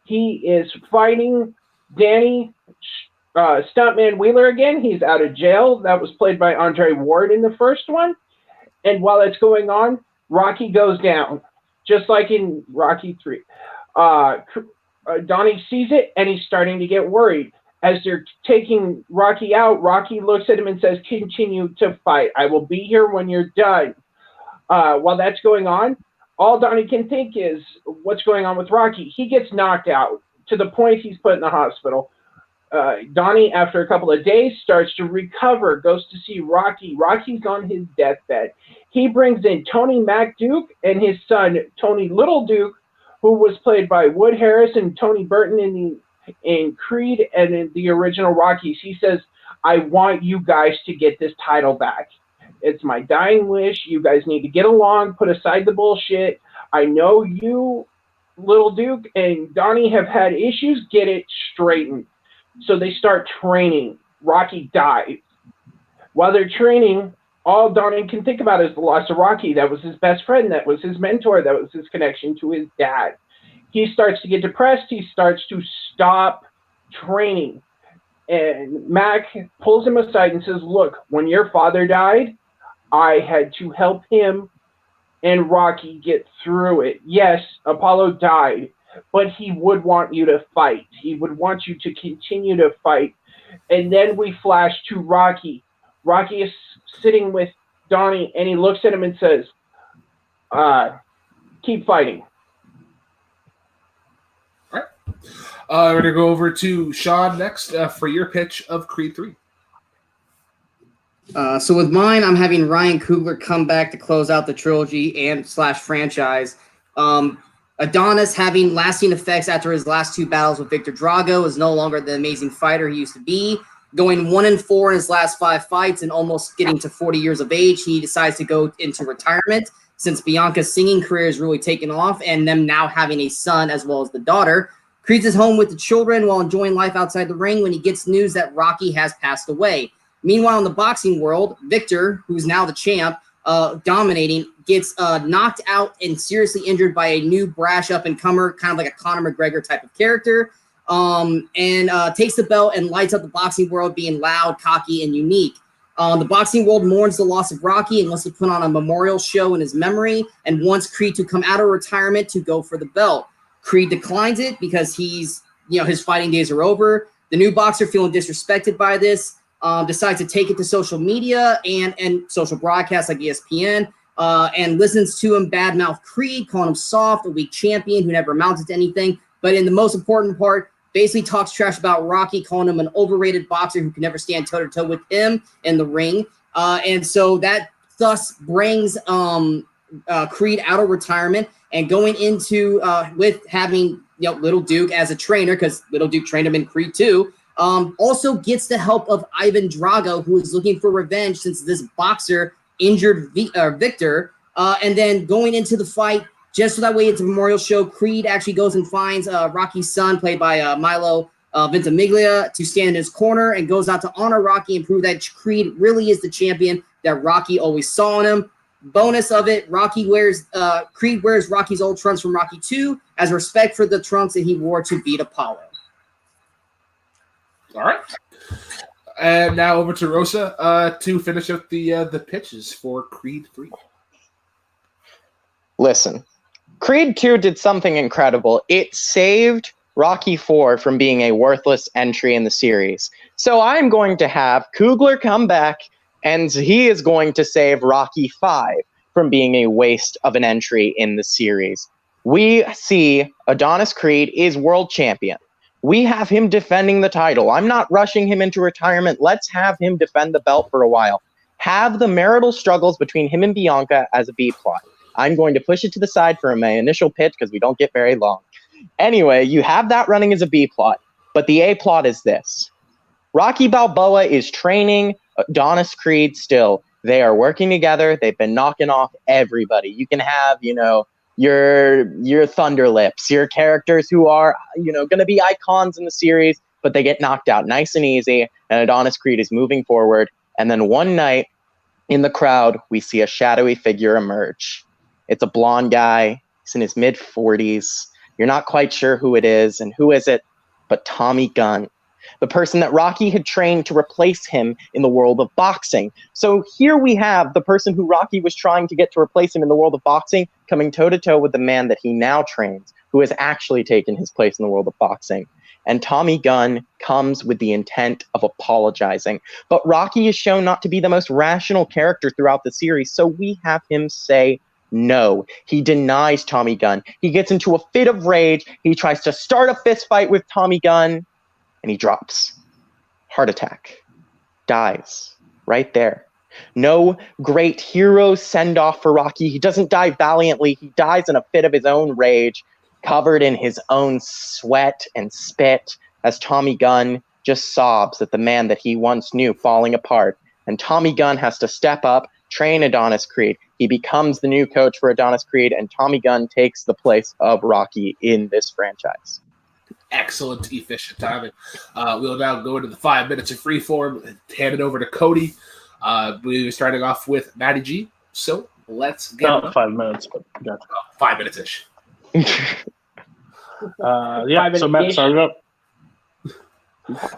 He is fighting Danny Stuntman Wheeler again. He's out of jail. That was played by Andre Ward in the first one. And while it's going on, Rocky goes down, just like in Rocky 3. Donnie sees it, and he's starting to get worried. As they're taking Rocky out, Rocky looks at him and says, "Continue to fight. I will be here when you're done." While that's going on, all Donnie can think is what's going on with Rocky. He gets knocked out to the point he's put in the hospital. Donnie, after a couple of days, starts to recover, goes to see Rocky. Rocky's on his deathbed. He brings in Tony MacDuke and his son, Tony Little Duke, who was played by Wood Harris and Tony Burton in Creed and in the original Rockies. He says, "I want you guys to get this title back. It's my dying wish. You guys need to get along, put aside the bullshit. I know you, Little Duke, and Donnie have had issues. Get it straightened." So they start training. Rocky dies. While they're training, all Donnie can think about is the loss of Rocky. That was his best friend. That was his mentor. That was his connection to his dad. He starts to get depressed. He starts to stop training. And Mac pulls him aside and says, "Look, when your father died, I had to help him and Rocky get through it. Yes, Apollo died, but he would want you to fight. He would want you to continue to fight." And then we flash to Rocky. Rocky is sitting with Donnie, and he looks at him and says, "Keep fighting." We're going to go over to Sean next for your pitch of Creed 3. So with mine, I'm having Ryan Coogler come back to close out the trilogy and / franchise. Adonis having lasting effects after his last 2 battles with Victor Drago is no longer the amazing fighter he used to be. Going 1-4 in his last 5 fights and almost getting to 40 years of age, he decides to go into retirement since Bianca's singing career has really taken off, and them now having a son as well as the daughter. Creed's is home with the children while enjoying life outside the ring when he gets news that Rocky has passed away. Meanwhile, in the boxing world, Victor, who's now the champ, dominating, gets knocked out and seriously injured by a new brash up-and-comer, kind of like a Conor McGregor type of character, and takes the belt and lights up the boxing world, being loud, cocky, and unique. The boxing world mourns the loss of Rocky and wants to put on a memorial show in his memory and wants Creed to come out of retirement to go for the belt. Creed declines it because his fighting days are over. The new boxer, feeling disrespected by this, decides to take it to social media and social broadcasts like ESPN, and listens to him badmouth Creed, calling him soft, a weak champion who never amounted to anything. But in the most important part, basically talks trash about Rocky, calling him an overrated boxer who can never stand toe-to-toe with him in the ring. And so that thus brings Creed out of retirement and going into with having Little Duke as a trainer, because Little Duke trained him in Creed 2. Also gets the help of Ivan Drago, who is looking for revenge since this boxer injured Victor. And then going into the fight, just so that way it's a memorial show, Creed actually goes and finds Rocky's son, played by Milo Ventimiglia, to stand in his corner and goes out to honor Rocky and prove that Creed really is the champion that Rocky always saw in him. Bonus of it, Creed wears Rocky's old trunks from Rocky 2 as respect for the trunks that he wore to beat Apollo. All right. And now over to Rosa to finish up the pitches for Creed 3. Listen, Creed 2 did something incredible. It saved Rocky 4 from being a worthless entry in the series. So I'm going to have Coogler come back, and he is going to save Rocky 5 from being a waste of an entry in the series. We see Adonis Creed is world champion. We have him defending the title. I'm not rushing him into retirement. Let's have him defend the belt for a while. Have the marital struggles between him and Bianca as a B plot. I'm going to push it to the side for my initial pitch because we don't get very long. Anyway, you have that running as a B plot, but the A plot is this. Rocky Balboa is training Adonis Creed still. They are working together. They've been knocking off everybody. You can have, your Thunder Lips, your characters who are, going to be icons in the series, but they get knocked out nice and easy, and Adonis Creed is moving forward. And then one night in the crowd, we see a shadowy figure emerge. It's a blonde guy. He's in his mid-40s. You're not quite sure who it is, and who is it but Tommy Gunn, the person that Rocky had trained to replace him in the world of boxing. So here we have the person who Rocky was trying to get to replace him in the world of boxing coming toe-to-toe with the man that he now trains, who has actually taken his place in the world of boxing. And Tommy Gunn comes with the intent of apologizing. But Rocky is shown not to be the most rational character throughout the series, so we have him say no. He denies Tommy Gunn. He gets into a fit of rage. He tries to start a fist fight with Tommy Gunn, and he drops. Heart attack. Dies. Right there. No great hero send-off for Rocky. He doesn't die valiantly. He dies in a fit of his own rage, covered in his own sweat and spit, as Tommy Gunn just sobs at the man that he once knew falling apart. And Tommy Gunn has to step up, train Adonis Creed. He becomes the new coach for Adonis Creed, and Tommy Gunn takes the place of Rocky in this franchise. Excellent, efficient timing. We'll now go into the 5 minutes of freeform and hand it over to Cody. We were starting off with Matty G, so let's get Not 5 minutes, but 5 minutes-ish. So Matt, start it up.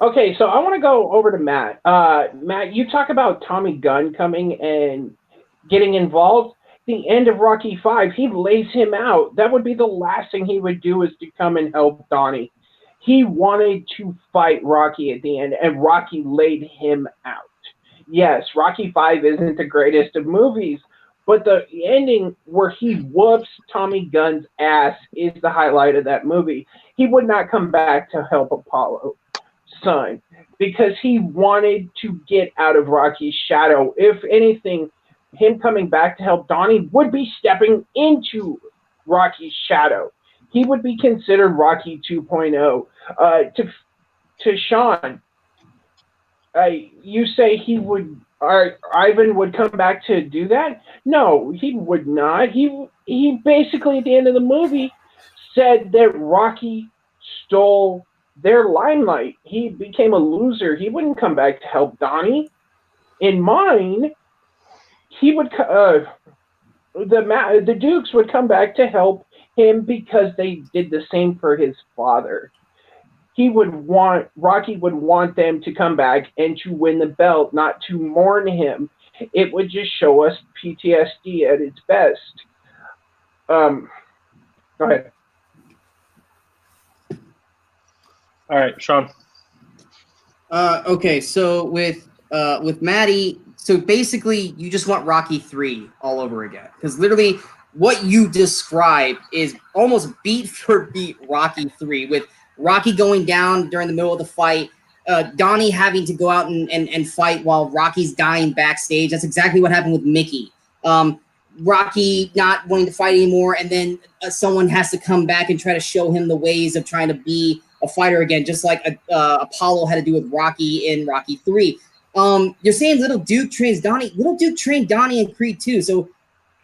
Okay, so I want to go over to Matt. Matt, you talk about Tommy Gunn coming and getting involved. The end of Rocky 5, he lays him out. That would be the last thing he would do, is to come and help Donnie. He wanted to fight Rocky at the end, and Rocky laid him out. Yes, Rocky 5 isn't the greatest of movies, but the ending where he whoops Tommy Gunn's ass is the highlight of that movie. He would not come back to help Apollo's son because he wanted to get out of Rocky's shadow. If anything, him coming back to help Donnie would be stepping into Rocky's shadow. He would be considered Rocky 2.0. To Sean, you say Ivan would come back to do that? No, he would not. He basically at the end of the movie said that Rocky stole their limelight. He became a loser. He wouldn't come back to help Donnie. In mine, he would the Dukes would come back to help him because they did the same for his father. Rocky would want them to come back and to win the belt, not to mourn him. It would just show us PTSD at its best. Go ahead. All right, Sean. Okay, so with Maddie, so basically you just want Rocky 3 all over again, because literally what you described is almost beat for beat Rocky 3 with Rocky going down during the middle of the fight, Donnie having to go out and fight while Rocky's dying backstage. That's exactly what happened with Mickey. Rocky not wanting to fight anymore, and then someone has to come back and try to show him the ways of trying to be a fighter again, just like Apollo had to do with Rocky in Rocky 3. You're saying Little Duke trains Donnie. Little Duke trained Donnie in Creed 2, so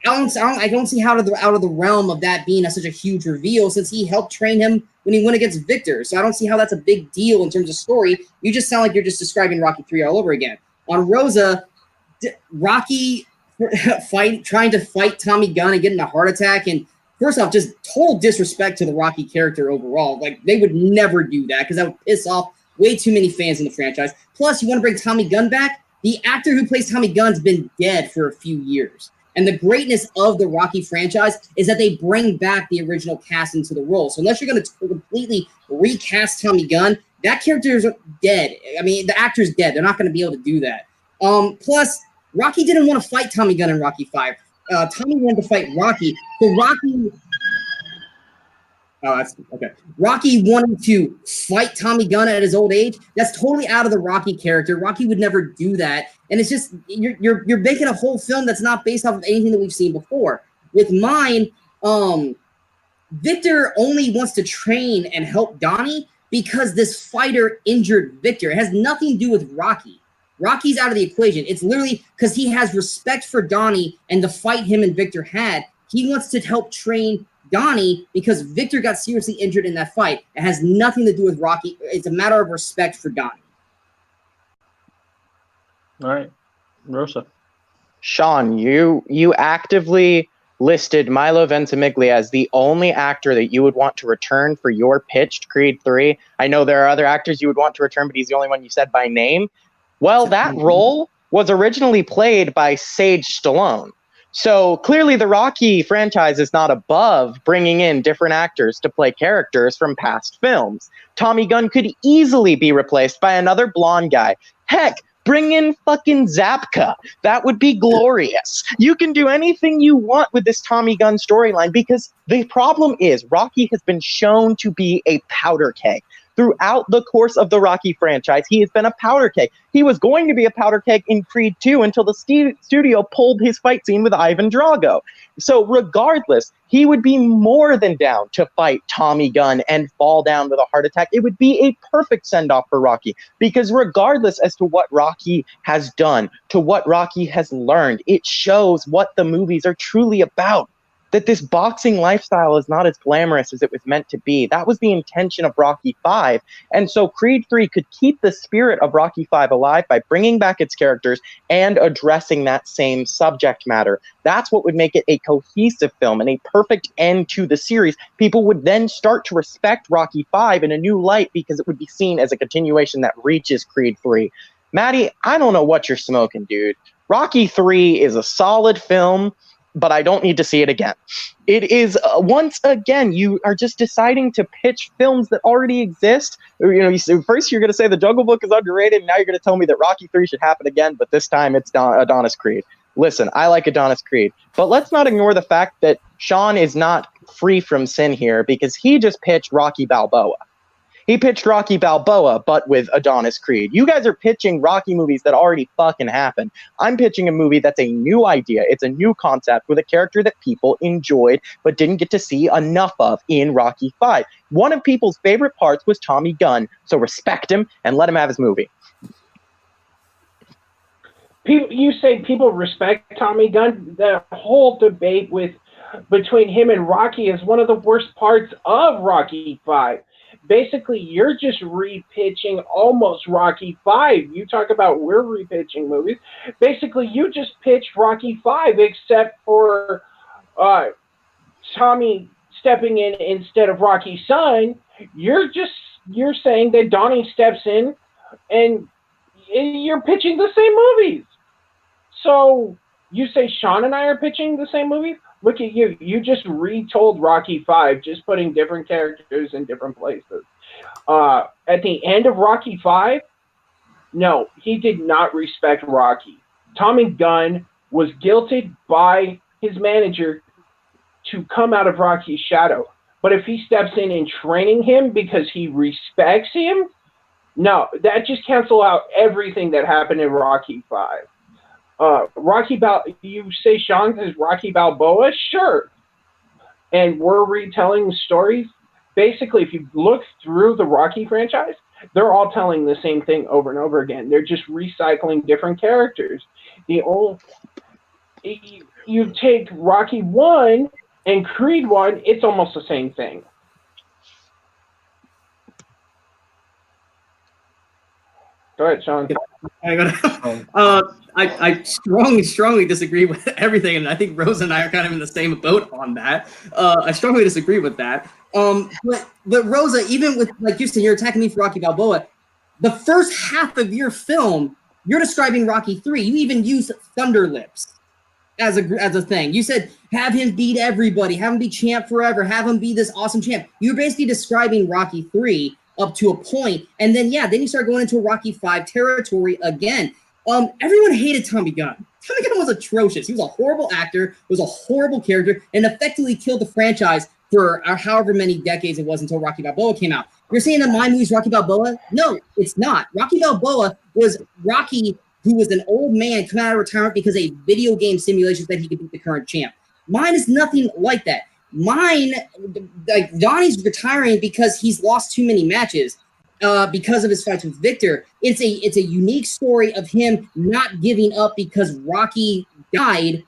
I don't see how out of the realm of that being such a huge reveal, since he helped train him when he went against Victor. So I don't see how that's a big deal in terms of story. You just sound like you're just describing Rocky 3 all over again. On Rosa, Rocky trying to fight Tommy Gunn and getting a heart attack, and first off, just total disrespect to the Rocky character overall. Like, they would never do that because that would piss off way too many fans in the franchise. Plus, you want to bring Tommy Gunn back? The actor who plays Tommy Gunn's been dead for a few years. And the greatness of the Rocky franchise is that they bring back the original cast into the role. So unless you're going to completely recast Tommy Gunn, that character is dead. I mean, the actor's dead. They're not going to be able to do that. Plus, Rocky didn't want to fight Tommy Gunn in Rocky 5. Tommy wanted to fight Rocky. So Rocky... Oh, that's okay. Rocky wanted to fight Tommy Gunn at his old age. That's totally out of the Rocky character. Rocky would never do that. And it's just you're making a whole film that's not based off of anything that we've seen before. With mine, Victor only wants to train and help Donnie because this fighter injured Victor. It has nothing to do with Rocky. Rocky's out of the equation. It's literally because he has respect for Donnie and the fight him and Victor had. He wants to help train Donnie because Victor got seriously injured in that fight. It has nothing to do with Rocky. It's a matter of respect for Donnie. All right. Rosa. Sean, you actively listed Milo Ventimiglia as the only actor that you would want to return for your pitched Creed 3. I know there are other actors you would want to return, but he's the only one you said by name. Well, that role was originally played by Sage Stallone. So clearly the Rocky franchise is not above bringing in different actors to play characters from past films. Tommy Gunn could easily be replaced by another blonde guy. Heck, bring in fucking Zapka. That would be glorious. You can do anything you want with this Tommy Gunn storyline because the problem is Rocky has been shown to be a powder keg. Throughout the course of the Rocky franchise, he has been a powder keg. He was going to be a powder keg in Creed 2 until the studio pulled his fight scene with Ivan Drago. So regardless, he would be more than down to fight Tommy Gunn and fall down with a heart attack. It would be a perfect send-off for Rocky because regardless as to what Rocky has done, to what Rocky has learned, it shows what the movies are truly about. That this boxing lifestyle is not as glamorous as it was meant to be. That was the intention of Rocky 5. And so Creed 3 could keep the spirit of Rocky 5 alive by bringing back its characters and addressing that same subject matter. That's what would make it a cohesive film and a perfect end to the series. People would then start to respect Rocky 5 in a new light because it would be seen as a continuation that reaches Creed 3. Maddie, I don't know what you're smoking, dude. Rocky 3 is a solid film, but I don't need to see it again. It is, once again, you are just deciding to pitch films that already exist. First you're going to say The Jungle Book is underrated, and now you're going to tell me that Rocky 3 should happen again, but this time it's Adonis Creed. Listen, I like Adonis Creed, but let's not ignore the fact that Sean is not free from sin here because he just pitched Rocky Balboa. He pitched Rocky Balboa, but with Adonis Creed. You guys are pitching Rocky movies that already fucking happened. I'm pitching a movie that's a new idea. It's a new concept with a character that people enjoyed but didn't get to see enough of in Rocky 5. One of people's favorite parts was Tommy Gunn, so respect him and let him have his movie. You say people respect Tommy Gunn. The whole debate between him and Rocky is one of the worst parts of Rocky 5. Basically, you're just repitching almost Rocky 5. You talk about we're repitching movies. Basically, you just pitched Rocky 5, except for Tommy stepping in instead of Rocky's son. You're saying that Donnie steps in, and you're pitching the same movies. So you say Sean and I are pitching the same movies? Look at you. You just retold Rocky 5, just putting different characters in different places. At the end of Rocky 5, no, he did not respect Rocky. Tommy Gunn was guilted by his manager to come out of Rocky's shadow. But if he steps in and training him because he respects him, no, that just cancel out everything that happened in Rocky 5. You say Sean is Rocky Balboa? Sure. And we're retelling stories. Basically, if you look through the Rocky franchise, they're all telling the same thing over and over again. They're just recycling different characters. You take Rocky 1 and Creed 1, it's almost the same thing. Go ahead, Sean. I strongly disagree with everything, and I think Rosa and I are kind of in the same boat on that. I strongly disagree with that. But Rosa, even with, like you said, you're attacking me for Rocky Balboa. The first half of your film, you're describing Rocky 3. You even used Thunder Lips as a thing. You said, have him beat everybody, have him be champ forever, have him be this awesome champ. You're basically describing Rocky 3 up to a point, and then you start going into Rocky 5 territory again. Everyone hated Tommy Gunn. Tommy Gunn was atrocious. He was a horrible actor, was a horrible character, and effectively killed the franchise for however many decades it was until Rocky Balboa came out. You're saying that my movie's Rocky Balboa? No, it's not. Rocky Balboa was Rocky, who was an old man coming out of retirement because of a video game simulation that he could beat the current champ. Mine is nothing like that. Mine, like Donnie's retiring because he's lost too many matches because of his fights with Victor. It's a unique story of him not giving up because Rocky died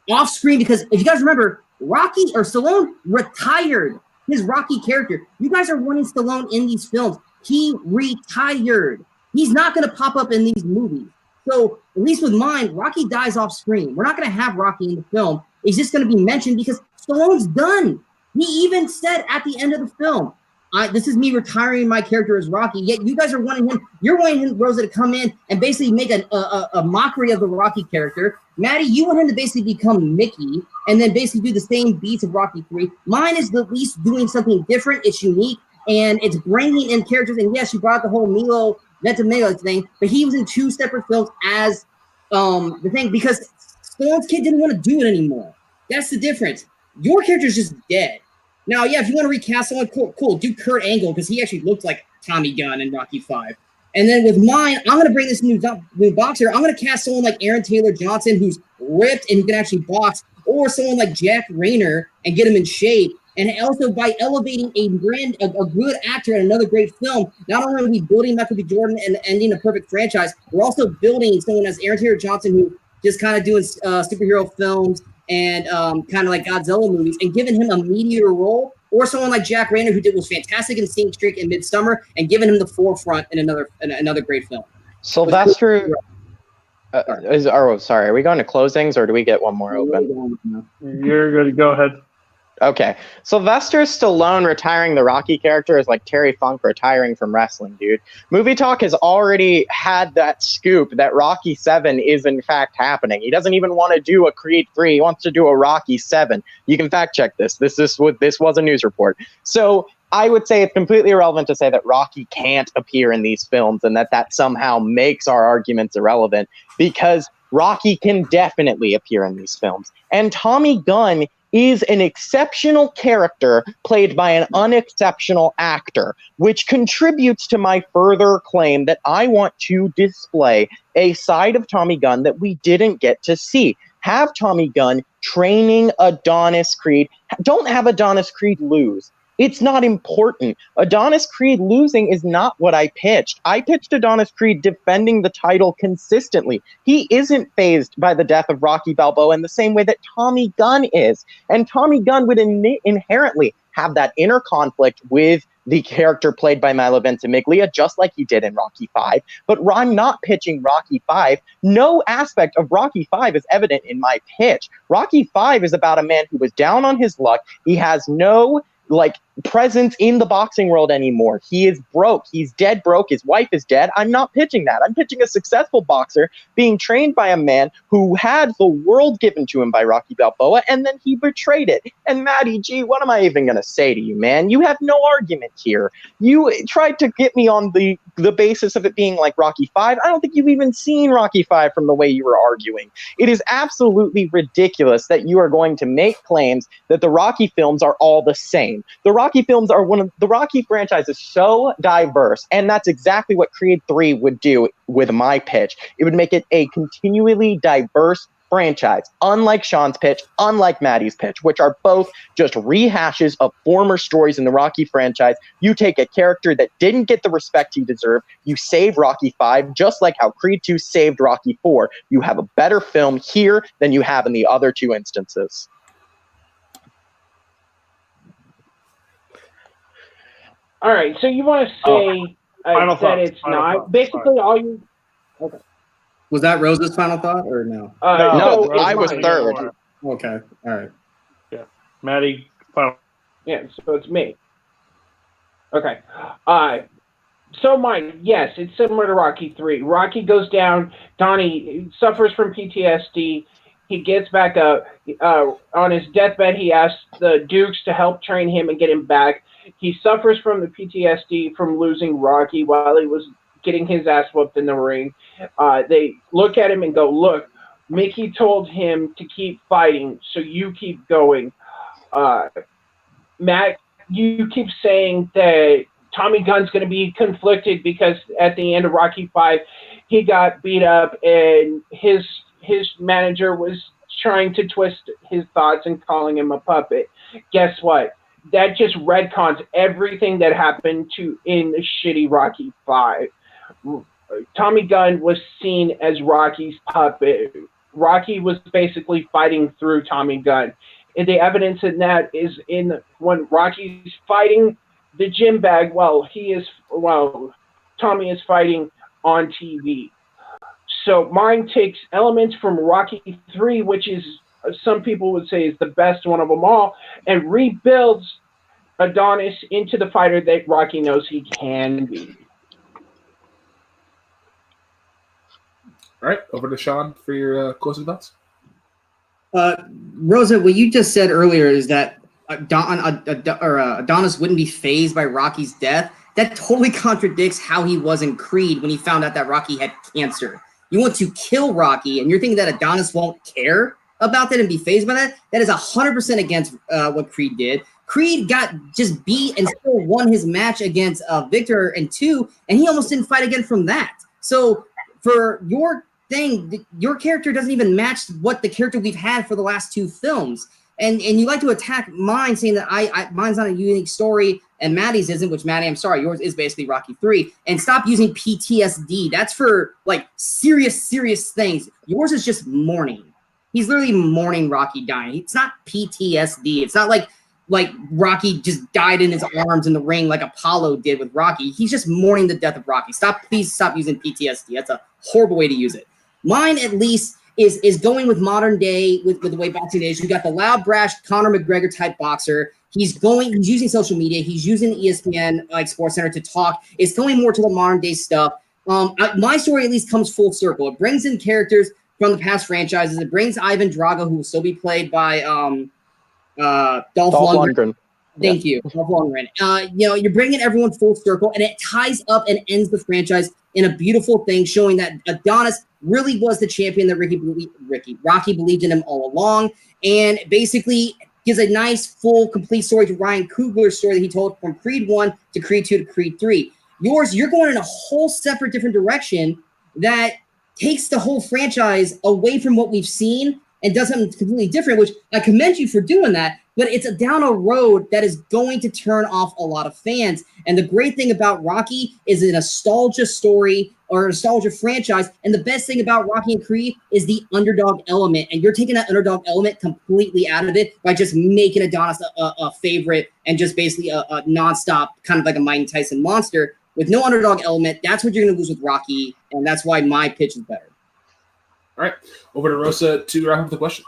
off screen. Because if you guys remember, Rocky or Stallone retired his Rocky character. You guys are wanting Stallone in these films. He retired. He's not going to pop up in these movies. So at least with mine, Rocky dies off screen. We're not going to have Rocky in the film. It's just going to be mentioned because Stallone's done. He even said at the end of the film, this is me retiring my character as Rocky, yet you guys are wanting him, you're wanting him, Rosa, to come in and basically make a mockery of the Rocky character. Maddie, you want him to basically become Mickey and then basically do the same beats of Rocky 3. Mine is at least doing something different. It's unique, and it's bringing in characters. And yes, you brought the whole Milo Ventimiglia thing, but he was in 2 separate films as the thing because Stallone's kid didn't want to do it anymore. That's the difference. Your character's just dead. Now, yeah, if you want to recast someone, cool. Do Kurt Angle because he actually looked like Tommy Gunn in Rocky 5. And then with mine, I'm going to bring this new boxer. I'm going to cast someone like Aaron Taylor Johnson who's ripped and who can actually box, or someone like Jack Rayner and get him in shape. And also by elevating a good actor in another great film, not only are we building Michael B. Jordan and ending a perfect franchise, we're also building someone as Aaron Taylor Johnson who just kind of doing superhero films and kind of like Godzilla movies, and giving him a meteor role, or someone like Jack Rayner who was fantastic in Sing Streak and Midsummer, and giving him the forefront in another great film. Sylvester, sorry, are we going to closings or do we get one more open? You're good to go ahead. Okay, Sylvester Stallone retiring the Rocky character is like Terry Funk retiring from wrestling, dude. Movie Talk has already had that scoop that Rocky 7 is in fact happening. He doesn't even want to do a Creed 3. He wants to do a Rocky 7. You can fact check this. This was a news report. So I would say it's completely irrelevant to say that Rocky can't appear in these films and that somehow makes our arguments irrelevant, because Rocky can definitely appear in these films. And Tommy Gunn is an exceptional character played by an unexceptional actor, which contributes to my further claim that I want to display a side of Tommy Gunn that we didn't get to see. Have Tommy Gunn training Adonis Creed. Don't have Adonis Creed lose. It's not important. Adonis Creed losing is not what I pitched. I pitched Adonis Creed defending the title consistently. He isn't fazed by the death of Rocky Balboa in the same way that Tommy Gunn is. And Tommy Gunn would inherently have that inner conflict with the character played by Milo Ventimiglia, just like he did in Rocky 5. But I'm not pitching Rocky 5. No aspect of Rocky 5 is evident in my pitch. Rocky 5 is about a man who was down on his luck. He has no presence in the boxing world anymore. He is broke. He's dead broke. His wife is dead. I'm not pitching that. I'm pitching a successful boxer being trained by a man who had the world given to him by Rocky Balboa, and then he betrayed it. And Matty G, what am I even going to say to you, man? You have no argument here. You tried to get me on the basis of it being like Rocky 5. I don't think you've even seen Rocky 5 from the way you were arguing. It is absolutely ridiculous that you are going to make claims that the Rocky films are all the same. The Rocky films are the Rocky franchise is so diverse, and that's exactly what Creed 3 would do with my pitch. It would make it a continually diverse franchise, unlike Sean's pitch, unlike Maddie's pitch, which are both just rehashes of former stories in the Rocky franchise. You take a character that didn't get the respect he deserved, you save Rocky 5, just like how Creed 2 saved Rocky 4. You have a better film here than you have in the other two instances. All right, so you want to say that it's not basically all you. Okay. Was that Rosa's final thought or no? No, so I was third. Okay, all right. Yeah, Maddie, final. Yeah, so it's me. Okay. So mine, yes, it's similar to Rocky 3. Rocky goes down. Donnie suffers from PTSD. He gets back up. On his deathbed, he asks the Dukes to help train him and get him back. He suffers from the PTSD from losing Rocky while he was getting his ass whooped in the ring. They look at him and go, look, Mickey told him to keep fighting, so you keep going. Matt, you keep saying that Tommy Gunn's going to be conflicted because at the end of Rocky 5, he got beat up and his manager was trying to twist his thoughts and calling him a puppet. Guess what? That just retcons everything that happened in the shitty Rocky 5. Tommy Gunn was seen as Rocky's puppet. Rocky was basically fighting through Tommy Gunn. And the evidence in that is when Rocky's fighting the gym bag, Tommy is fighting on TV. So mine takes elements from Rocky 3, which is some people would say is the best one of them all, and rebuilds Adonis into the fighter that Rocky knows he can be. All right, over to Sean for your closing thoughts. Rosa, what you just said earlier is that Adonis wouldn't be fazed by Rocky's death. That totally contradicts how he was in Creed when he found out that Rocky had cancer. You want to kill Rocky, and you're thinking that Adonis won't care about that and be fazed by that? That is 100% against what Creed did. Creed got just beat and still won his match against Victor in 2, and he almost didn't fight again from that. So for your thing, your character doesn't even match what the character we've had for the last 2 films. And you like to attack mine, saying that mine's not a unique story and Maddie's isn't, which Maddie, I'm sorry, yours is basically Rocky 3. And stop using PTSD. That's for like serious things. Yours is just mourning. He's literally mourning Rocky dying. It's not PTSD. It's not like Rocky just died in his arms in the ring like Apollo did with Rocky. He's just mourning the death of Rocky. Please stop using PTSD. That's a horrible way to use it. Mine, at least, is going with modern day with the way boxing is. You got the loud, brash Conor McGregor type boxer. He's using social media. He's using ESPN like Sports Center to talk. It's going more to the modern day stuff. My story at least comes full circle. It brings in characters from the past franchises. It brings Ivan Drago, who will still be played by Dolph Lundgren. Thank you, Dolph Lundgren. You're bringing everyone full circle, and it ties up and ends the franchise in a beautiful thing, showing that Adonis really was the champion that Rocky believed in him all along, and basically gives a nice, full, complete story to Ryan Coogler's story that he told from Creed 1 to Creed 2 to Creed 3. Yours, you're going in a whole separate different direction that takes the whole franchise away from what we've seen and does something completely different, which I commend you for doing that, but it's down a road that is going to turn off a lot of fans. And the great thing about Rocky is a nostalgia story or a nostalgia franchise, and the best thing about Rocky and Creed is the underdog element, and you're taking that underdog element completely out of it by just making Adonis a favorite and just basically a nonstop, kind of like a Mike Tyson monster with no underdog element. That's what you're going to lose with Rocky, and that's why my pitch is better. All right, over to Rosa to wrap up the question.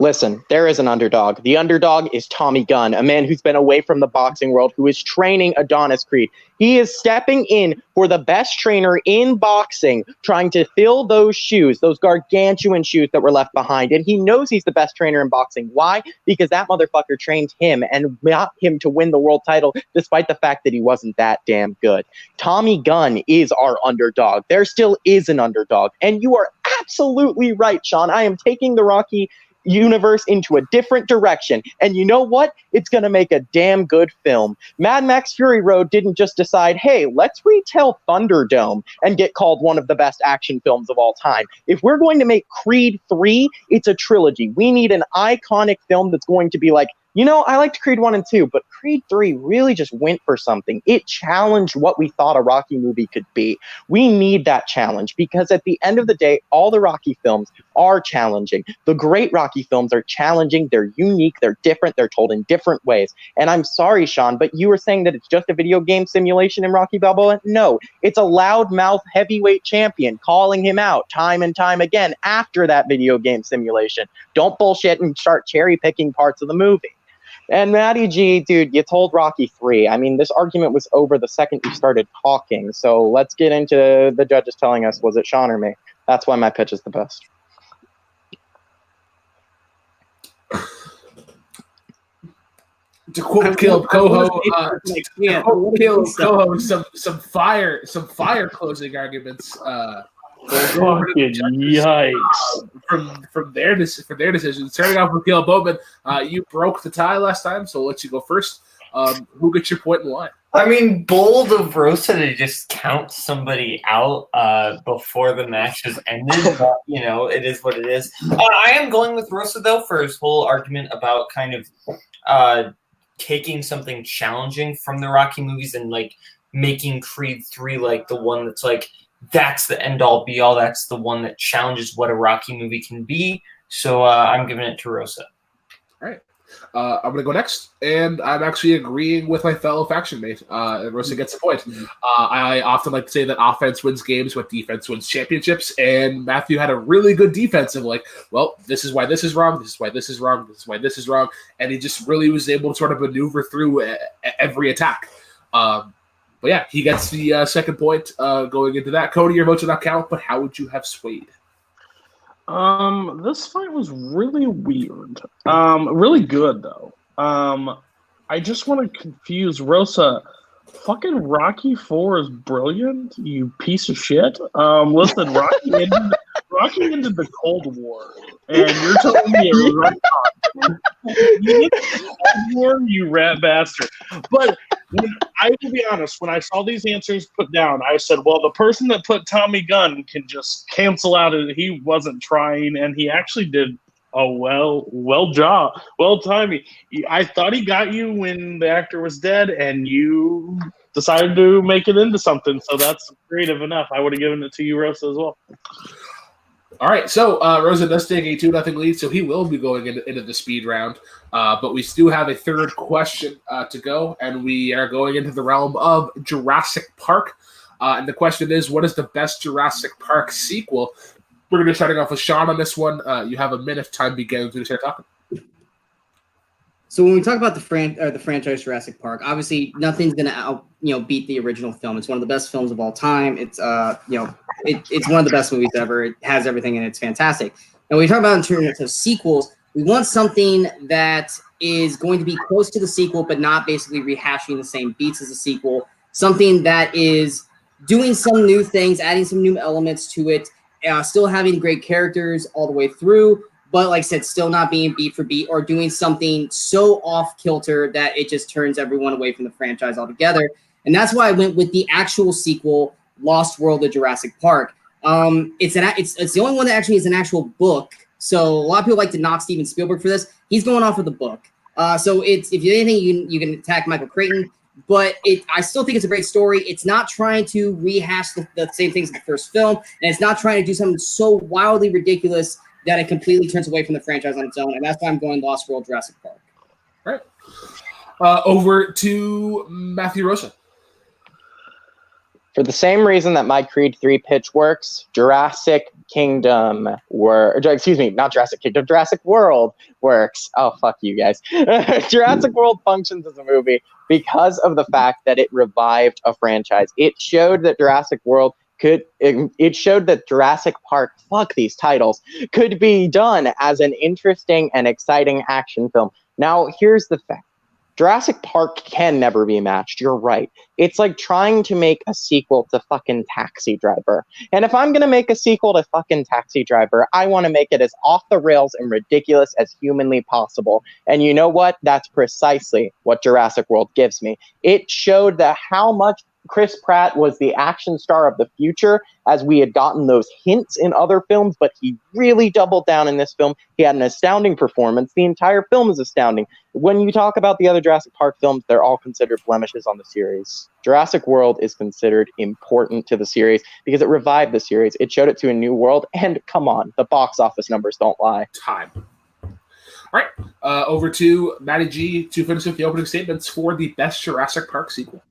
Listen, there is an underdog. The underdog is Tommy Gunn, a man who's been away from the boxing world, who is training Adonis Creed. He is stepping in for the best trainer in boxing, trying to fill those shoes, those gargantuan shoes that were left behind. And he knows he's the best trainer in boxing. Why? Because that motherfucker trained him and got him to win the world title, despite the fact that he wasn't that damn good. Tommy Gunn is our underdog. There still is an underdog. And you are absolutely right, Sean. I am taking the Rocky universe into a different direction, and you know what? It's going to make a damn good film. Mad Max Fury Road didn't just decide, hey, let's retell Thunderdome and get called one of the best action films of all time. If we're going to make Creed 3, it's a trilogy. We need an iconic film that's going to be like, you know, I liked Creed 1 and 2, but Creed 3 really just went for something. It challenged what we thought a Rocky movie could be. We need that challenge because at the end of the day, all the Rocky films are challenging. The great Rocky films are challenging. They're unique. They're different. They're told in different ways. And I'm sorry, Sean, but you were saying that it's just a video game simulation in Rocky Balboa? No, it's a loudmouth heavyweight champion calling him out time and time again after that video game simulation. Don't bullshit and start cherry picking parts of the movie. And Matty G, dude, you told Rocky 3. I mean, this argument was over the second you started talking. So let's get into the judges telling us, was it Sean or me? That's why my pitch is the best. To quote Kaleb Koho, some fire closing arguments. Fucking yikes! From their decision. Starting off with Caleb Boatman, you broke the tie last time, so I'll let you go first. Who gets your point and why? I mean, bold of Rosa to just count somebody out before the match has ended. But, you know, it is what it is. I am going with Rosa, though, for his whole argument about kind of taking something challenging from the Rocky movies and, like, making Creed 3, like, the one that's, like, that's the end-all, be-all. That's the one that challenges what a Rocky movie can be. So I'm giving it to Rosa. All right. I'm going to go next, and I'm actually agreeing with my fellow faction mate. Rosa gets a point. I often like to say that offense wins games, but defense wins championships, and Matthew had a really good defensive, like, well, this is why this is wrong, this is why this is wrong, this is why this is wrong, and he just really was able to sort of maneuver through every attack. But yeah, he gets the second point going into that. Cody, your votes do not count, but how would you have swayed? This fight was really weird. Really good, though. I just want to confuse Rosa. Fucking Rocky 4 is brilliant, you piece of shit. Listen, Rocky ended the Cold War, and you're telling me a rat War, you rat bastard. But I will be honest, when I saw these answers put down, I said, well, the person that put Tommy Gunn can just cancel out it. He wasn't trying, and he actually did a well job. Well timing. I thought he got you when the actor was dead, and you decided to make it into something, so that's creative enough. I would have given it to you, Rosa, as well. All right, so Rosa does take a 2-0 lead, so he will be going into the speed round. But we still have a third question to go, and we are going into the realm of Jurassic Park. And the question is, what is the best Jurassic Park sequel? We're going to be starting off with Sean on this one. You have a minute. Time begins when you start talking. So when we talk about the franchise Jurassic Park, obviously nothing's going to beat the original film. It's one of the best films of all time. It's it's one of the best movies ever. It has everything and it's fantastic. And when we talk about in terms of sequels, we want something that is going to be close to the sequel, but not basically rehashing the same beats as the sequel. Something that is doing some new things, adding some new elements to it, still having great characters all the way through, but like I said, still not being beat for beat or doing something so off kilter that it just turns everyone away from the franchise altogether. And that's why I went with the actual sequel, Lost World of Jurassic Park. It's the only one that actually is an actual book. So a lot of people like to knock Steven Spielberg for this. He's going off of the book. So it's, if you anything, you can attack Michael Crichton, but I still think it's a great story. It's not trying to rehash the same things as the first film, and it's not trying to do something so wildly ridiculous that it completely turns away from the franchise on its own, and that's why I'm going Lost World Jurassic Park. All right. Over to Matthew Rosa. For the same reason that my Creed 3 pitch works, Jurassic Kingdom not Jurassic Kingdom, Jurassic World works. Oh, fuck you guys. Jurassic World functions as a movie because of the fact that it revived a franchise. It showed that Jurassic World it showed that Jurassic Park, fuck these titles, could be done as an interesting and exciting action film. Now, here's the fact. Jurassic Park can never be matched. You're right. It's like trying to make a sequel to fucking Taxi Driver. And if I'm going to make a sequel to fucking Taxi Driver, I want to make it as off the rails and ridiculous as humanly possible. And you know what? That's precisely what Jurassic World gives me. It showed that how much Chris Pratt was the action star of the future, as we had gotten those hints in other films, but he really doubled down in this film. He had an astounding performance. The entire film is astounding. When you talk about the other Jurassic Park films, they're all considered blemishes on the series. Jurassic World is considered important to the series because it revived the series. It showed it to a new world, and come on, the box office numbers don't lie. Time. All right, over to Matty G to finish with the opening statements for the best Jurassic Park sequel.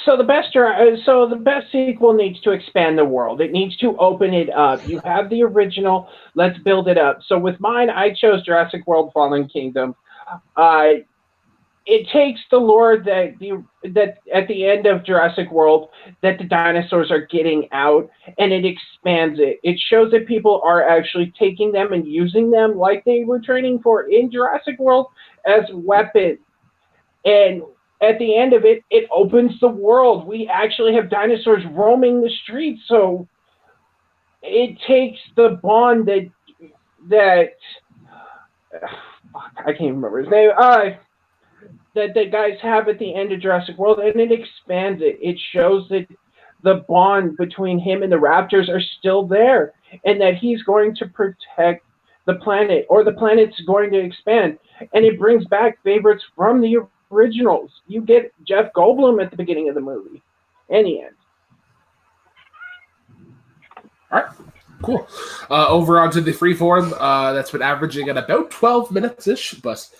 So the best sequel needs to expand the world. It needs to open it up. You have the original. Let's build it up. So with mine, I chose Jurassic World: Fallen Kingdom. It takes the lore that at the end of Jurassic World that the dinosaurs are getting out, and it expands it. It shows that people are actually taking them and using them like they were training for in Jurassic World as weapons. And at the end of it, it opens the world. We actually have dinosaurs roaming the streets. So it takes the bond that I can't remember his name. That the guys have at the end of Jurassic World, and it expands it. It shows that the bond between him and the raptors are still there, and that he's going to protect the planet, or the planet's going to expand. And it brings back favorites from the originals. You get Jeff Goldblum at the beginning of the movie and the end. All right, cool. Over onto the freeform. That's been averaging at about 12 minutes ish, but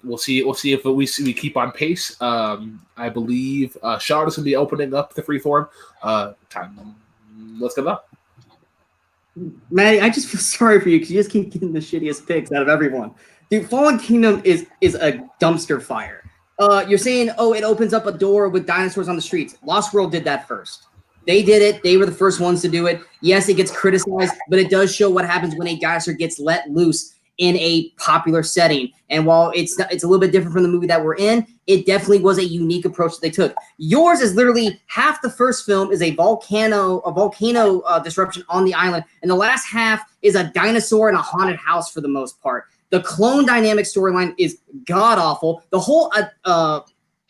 we'll see if we keep on pace. I believe Sean is going to be opening up the freeform. Time. Let's get it up. Maddie, I just feel sorry for you because you just keep getting the shittiest picks out of everyone. Dude, Fallen Kingdom is a dumpster fire. You're saying, oh, it opens up a door with dinosaurs on the streets. Lost World did that first. They did it. They were the first ones to do it. Yes, it gets criticized, but it does show what happens when a dinosaur gets let loose in a popular setting. And while it's a little bit different from the movie that we're in, it definitely was a unique approach that they took. Yours is literally half the first film is a volcano disruption on the island, and the last half is a dinosaur in a haunted house for the most part. The clone dynamic storyline is god-awful. The whole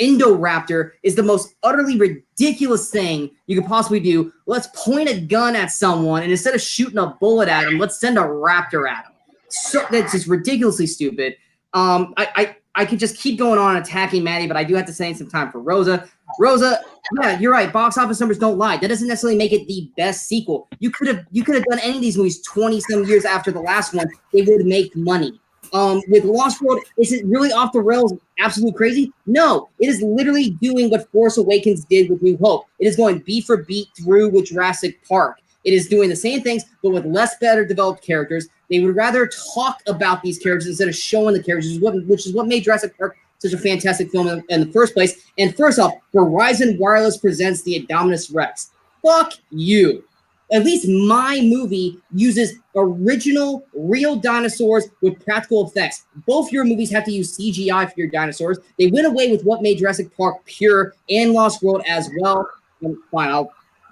Indoraptor is the most utterly ridiculous thing you could possibly do. Let's point a gun at someone, and instead of shooting a bullet at him, let's send a raptor at him. So that's just ridiculously stupid. I could just keep going on attacking Maddie, but I do have to save some time for Rosa. Rosa, yeah, you're right. Box office numbers don't lie. That doesn't necessarily make it the best sequel. You could have done any of these movies 20-some years after the last one. They would make money. With Lost World, is it really off the rails, absolutely crazy? No, it is literally doing what Force Awakens did with New Hope. It is going beat for beat through with Jurassic Park. It is doing the same things, but with better developed characters. They would rather talk about these characters instead of showing the characters, which is what made Jurassic Park such a fantastic film in the first place. And first off, Verizon Wireless presents the Indominus Rex. Fuck you. At least my movie uses original, real dinosaurs with practical effects. Both your movies have to use CGI for your dinosaurs. They went away with what made Jurassic Park pure and Lost World as well. And fine, I'll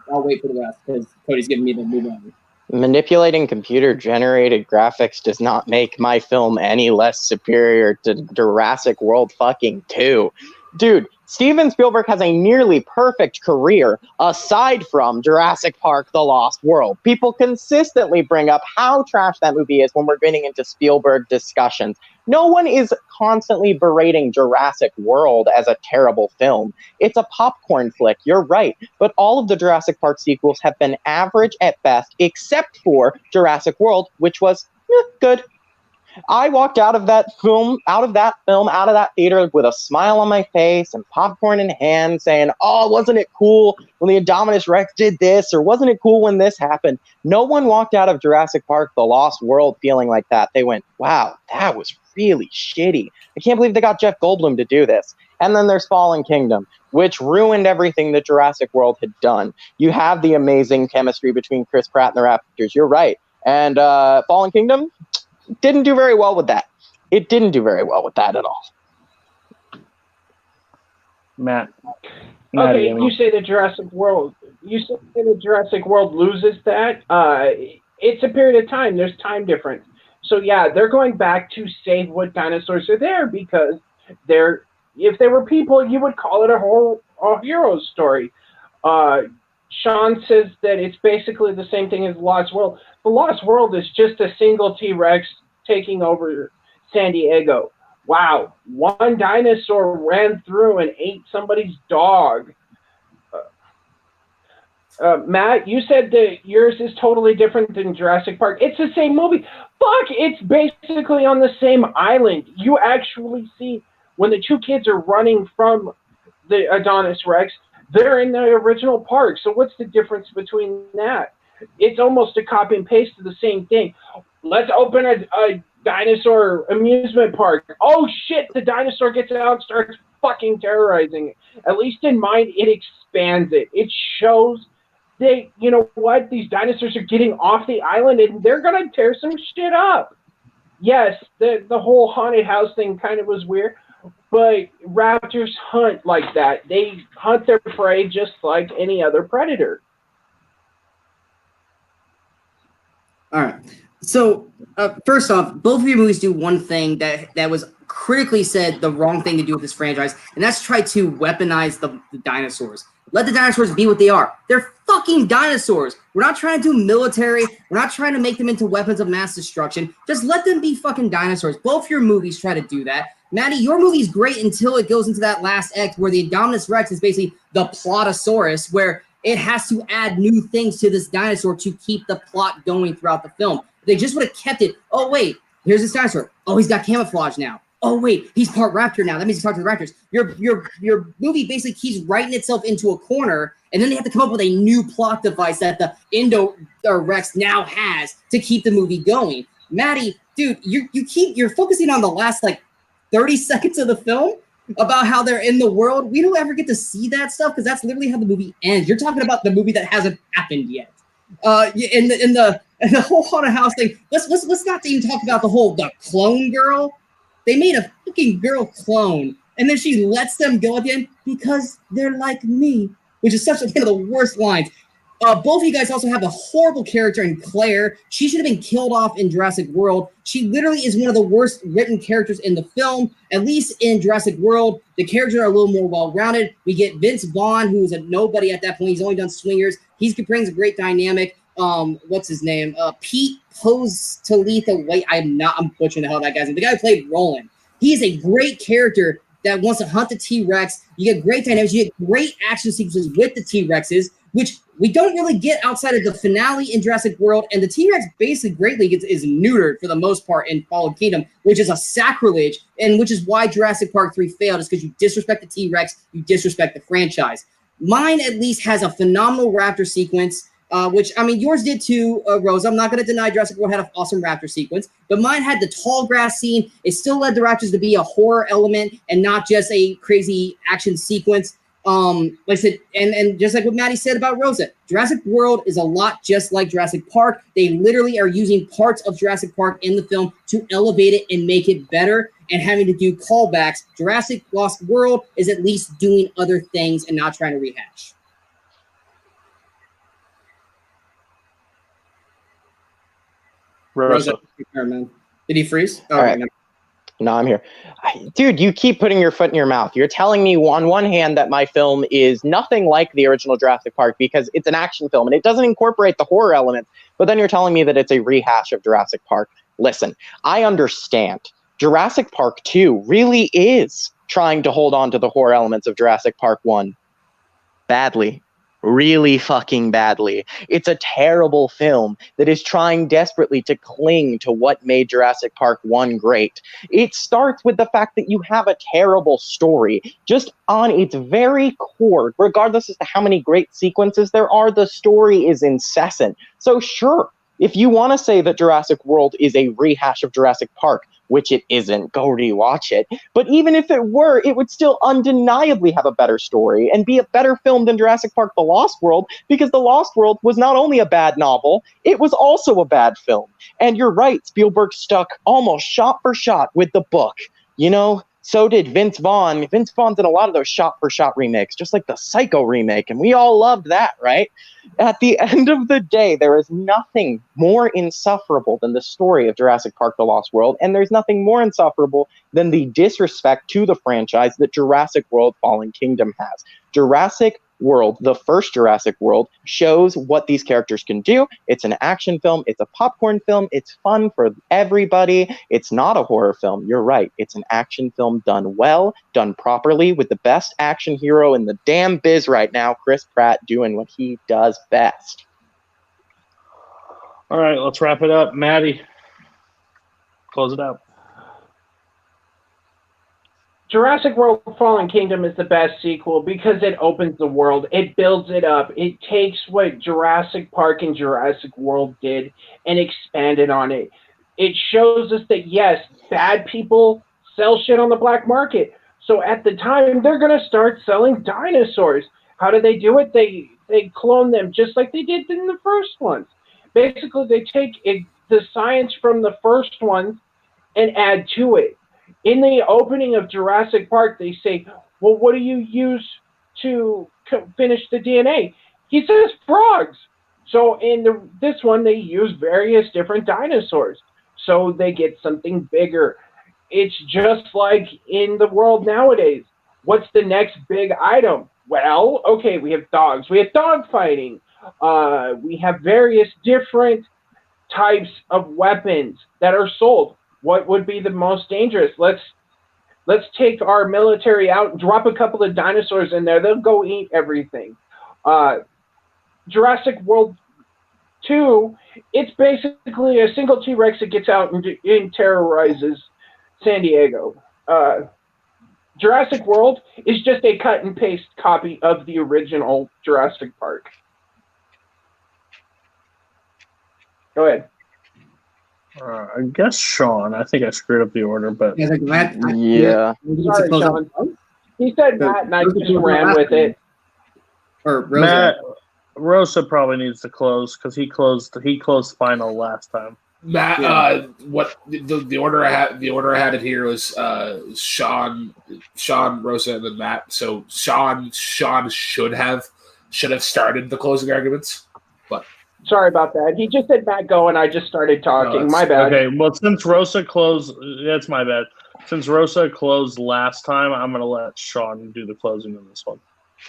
wait for the rest because Cody's giving me the move on. Manipulating computer-generated graphics does not make my film any less superior to Jurassic World fucking 2. Dude, Steven Spielberg has a nearly perfect career aside from Jurassic Park: The Lost World. People consistently bring up how trash that movie is when we're getting into Spielberg discussions. No one is constantly berating Jurassic World as a terrible film. It's a popcorn flick, you're right. But all of the Jurassic Park sequels have been average at best, except for Jurassic World, which was good. I walked out of that theater with a smile on my face and popcorn in hand saying, oh, wasn't it cool when the Indominus Rex did this? Or wasn't it cool when this happened? No one walked out of Jurassic Park, The Lost World feeling like that. They went, wow, that was really shitty. I can't believe they got Jeff Goldblum to do this. And then there's Fallen Kingdom, which ruined everything that Jurassic World had done. You have the amazing chemistry between Chris Pratt and the Raptors. You're right. And Fallen Kingdom didn't do very well with that. It didn't do very well with that at all. Matt. Okay, you say the Jurassic World. You say the Jurassic World loses that. It's a period of time. There's time difference. So yeah, they're going back to save what dinosaurs are there because they're. If they were people, you would call it a hero story. Sean says that it's basically the same thing as Lost World. The Lost World is just a single T-Rex taking over San Diego. Wow, one dinosaur ran through and ate somebody's dog. Matt, you said that yours is totally different than Jurassic Park. It's the same movie. Fuck, it's basically on the same island. You actually see when the two kids are running from the Adonis Rex, they're in the original park. So what's the difference between that? It's almost a copy and paste of the same thing. Let's open a dinosaur amusement park. Oh shit, the dinosaur gets out and starts fucking terrorizing it. At least in mine, it expands it. It shows that, you know what, these dinosaurs are getting off the island and they're going to tear some shit up. Yes, the whole haunted house thing kind of was weird. But raptors hunt like that. They hunt their prey just like any other predator. All right. So, first off, both of your movies do one thing that was critically said the wrong thing to do with this franchise, and that's try to weaponize the dinosaurs. Let the dinosaurs be what they are. They're fucking dinosaurs. We're not trying to do military. We're not trying to make them into weapons of mass destruction. Just let them be fucking dinosaurs. Both your movies try to do that. Maddie, your movie's great until it goes into that last act where the Indominus Rex is basically the Plotosaurus, where it has to add new things to this dinosaur to keep the plot going throughout the film. They just would have kept it. Oh, wait, here's this dinosaur. Oh, he's got camouflage now. Oh, wait, he's part raptor now. That means he's talking to the raptors. Your movie basically keeps writing itself into a corner, and then they have to come up with a new plot device that the Rex now has to keep the movie going. Maddie, dude, you're focusing on the last, 30 seconds of the film about how they're in the world. We don't ever get to see that stuff because that's literally how the movie ends. You're talking about the movie that hasn't happened yet. In the whole haunted house thing. Let's not even talk about the clone girl. They made a fucking girl clone, and then she lets them go at the end because they're like me, which is one of the worst lines. Both of you guys also have a horrible character in Claire. She should have been killed off in Jurassic World. She literally is one of the worst written characters in the film. At least in Jurassic World, the characters are a little more well-rounded. We get Vince Vaughn, who is a nobody at that point. He's only done Swingers. He brings a great dynamic. What's his name? Pete Postolitha. Wait, I'm butchering the hell out of that guy's name. The guy who played Roland. He's a great character that wants to hunt the T-Rex. You get great dynamics. You get great action sequences with the T-Rexes, which we don't really get outside of the finale in Jurassic World. And the T-Rex basically greatly is neutered for the most part in Fallen Kingdom, which is a sacrilege, and which is why Jurassic Park 3 failed, is because you disrespect the T-Rex, you disrespect the franchise. Mine at least has a phenomenal raptor sequence, which, I mean, yours did too, Rosa. I'm not going to deny Jurassic World had an awesome raptor sequence, but mine had the tall grass scene. It still led the raptors to be a horror element and not just a crazy action sequence. Like I said, and just like what Maddie said about Rosa, Jurassic World is a lot just like Jurassic Park. They literally are using parts of Jurassic Park in the film to elevate it and make it better and having to do callbacks. Jurassic Lost World is at least doing other things and not trying to rehash. Rosa. Did he freeze? All right. No, I'm here. Dude, you keep putting your foot in your mouth. You're telling me on one hand that my film is nothing like the original Jurassic Park because it's an action film and it doesn't incorporate the horror elements, but then you're telling me that it's a rehash of Jurassic Park. Listen, I understand. Jurassic Park 2 really is trying to hold on to the horror elements of Jurassic Park 1 badly. really fucking badly. It's a terrible film that is trying desperately to cling to what made Jurassic Park 1 great. It starts with the fact that you have a terrible story. Just on its very core, regardless as to how many great sequences there are, the story is incessant. So sure, if you want to say that Jurassic World is a rehash of Jurassic Park, which it isn't, go rewatch it. But even if it were, it would still undeniably have a better story and be a better film than Jurassic Park: The Lost World, because The Lost World was not only a bad novel, it was also a bad film. And you're right, Spielberg stuck almost shot for shot with the book. You know, so did Vince Vaughn. Vince Vaughn's in a lot of those shot-for-shot remakes, just like the Psycho remake, and we all loved that, right? At the end of the day, there is nothing more insufferable than the story of Jurassic Park: The Lost World, and there's nothing more insufferable than the disrespect to the franchise that Jurassic World: Fallen Kingdom has. Jurassic World, the first Jurassic World, shows what these characters can do. It's an action film. It's a popcorn film. It's fun for everybody. It's not a horror film. You're right. It's an action film done well, done properly, with the best action hero in the damn biz right now, Chris Pratt, doing what he does best. All right, let's wrap it up. Maddie, close it out. Jurassic World Fallen Kingdom is the best sequel because it opens the world. It builds it up. It takes what Jurassic Park and Jurassic World did and expanded on it. It shows us that, yes, bad people sell shit on the black market. So at the time, they're going to start selling dinosaurs. How do they do it? They clone them just like they did in the first ones. Basically, they take the science from the first ones and add to it. In the opening of Jurassic Park, they say, well, what do you use to finish the DNA? He says frogs. So in this one, they use various different dinosaurs. So they get something bigger. It's just like in the world nowadays. What's the next big item? Well, okay, we have dogs. We have dog fighting. We have various different types of weapons that are sold. What would be the most dangerous? Let's take our military out and drop a couple of dinosaurs in there. They'll go eat everything. Jurassic World 2, it's basically a single T-Rex that gets out and terrorizes San Diego. Jurassic World is just a cut and paste copy of the original Jurassic Park. Go ahead. I guess Sean. I think I screwed up the order, but Yeah. Sorry, Sean. He said Matt, and I just ran with it. Or Rosa. Matt, Rosa probably needs to close because he closed final last time. Matt, what the order I had? The order I had it here was Sean, Rosa, and then Matt. So Sean should have started the closing arguments, but. Sorry about that. He just said Matt go, and I just started talking. No, my bad. Okay, well, since Rosa closed, that's my bad. Since Rosa closed last time, I'm going to let Sean do the closing on this one.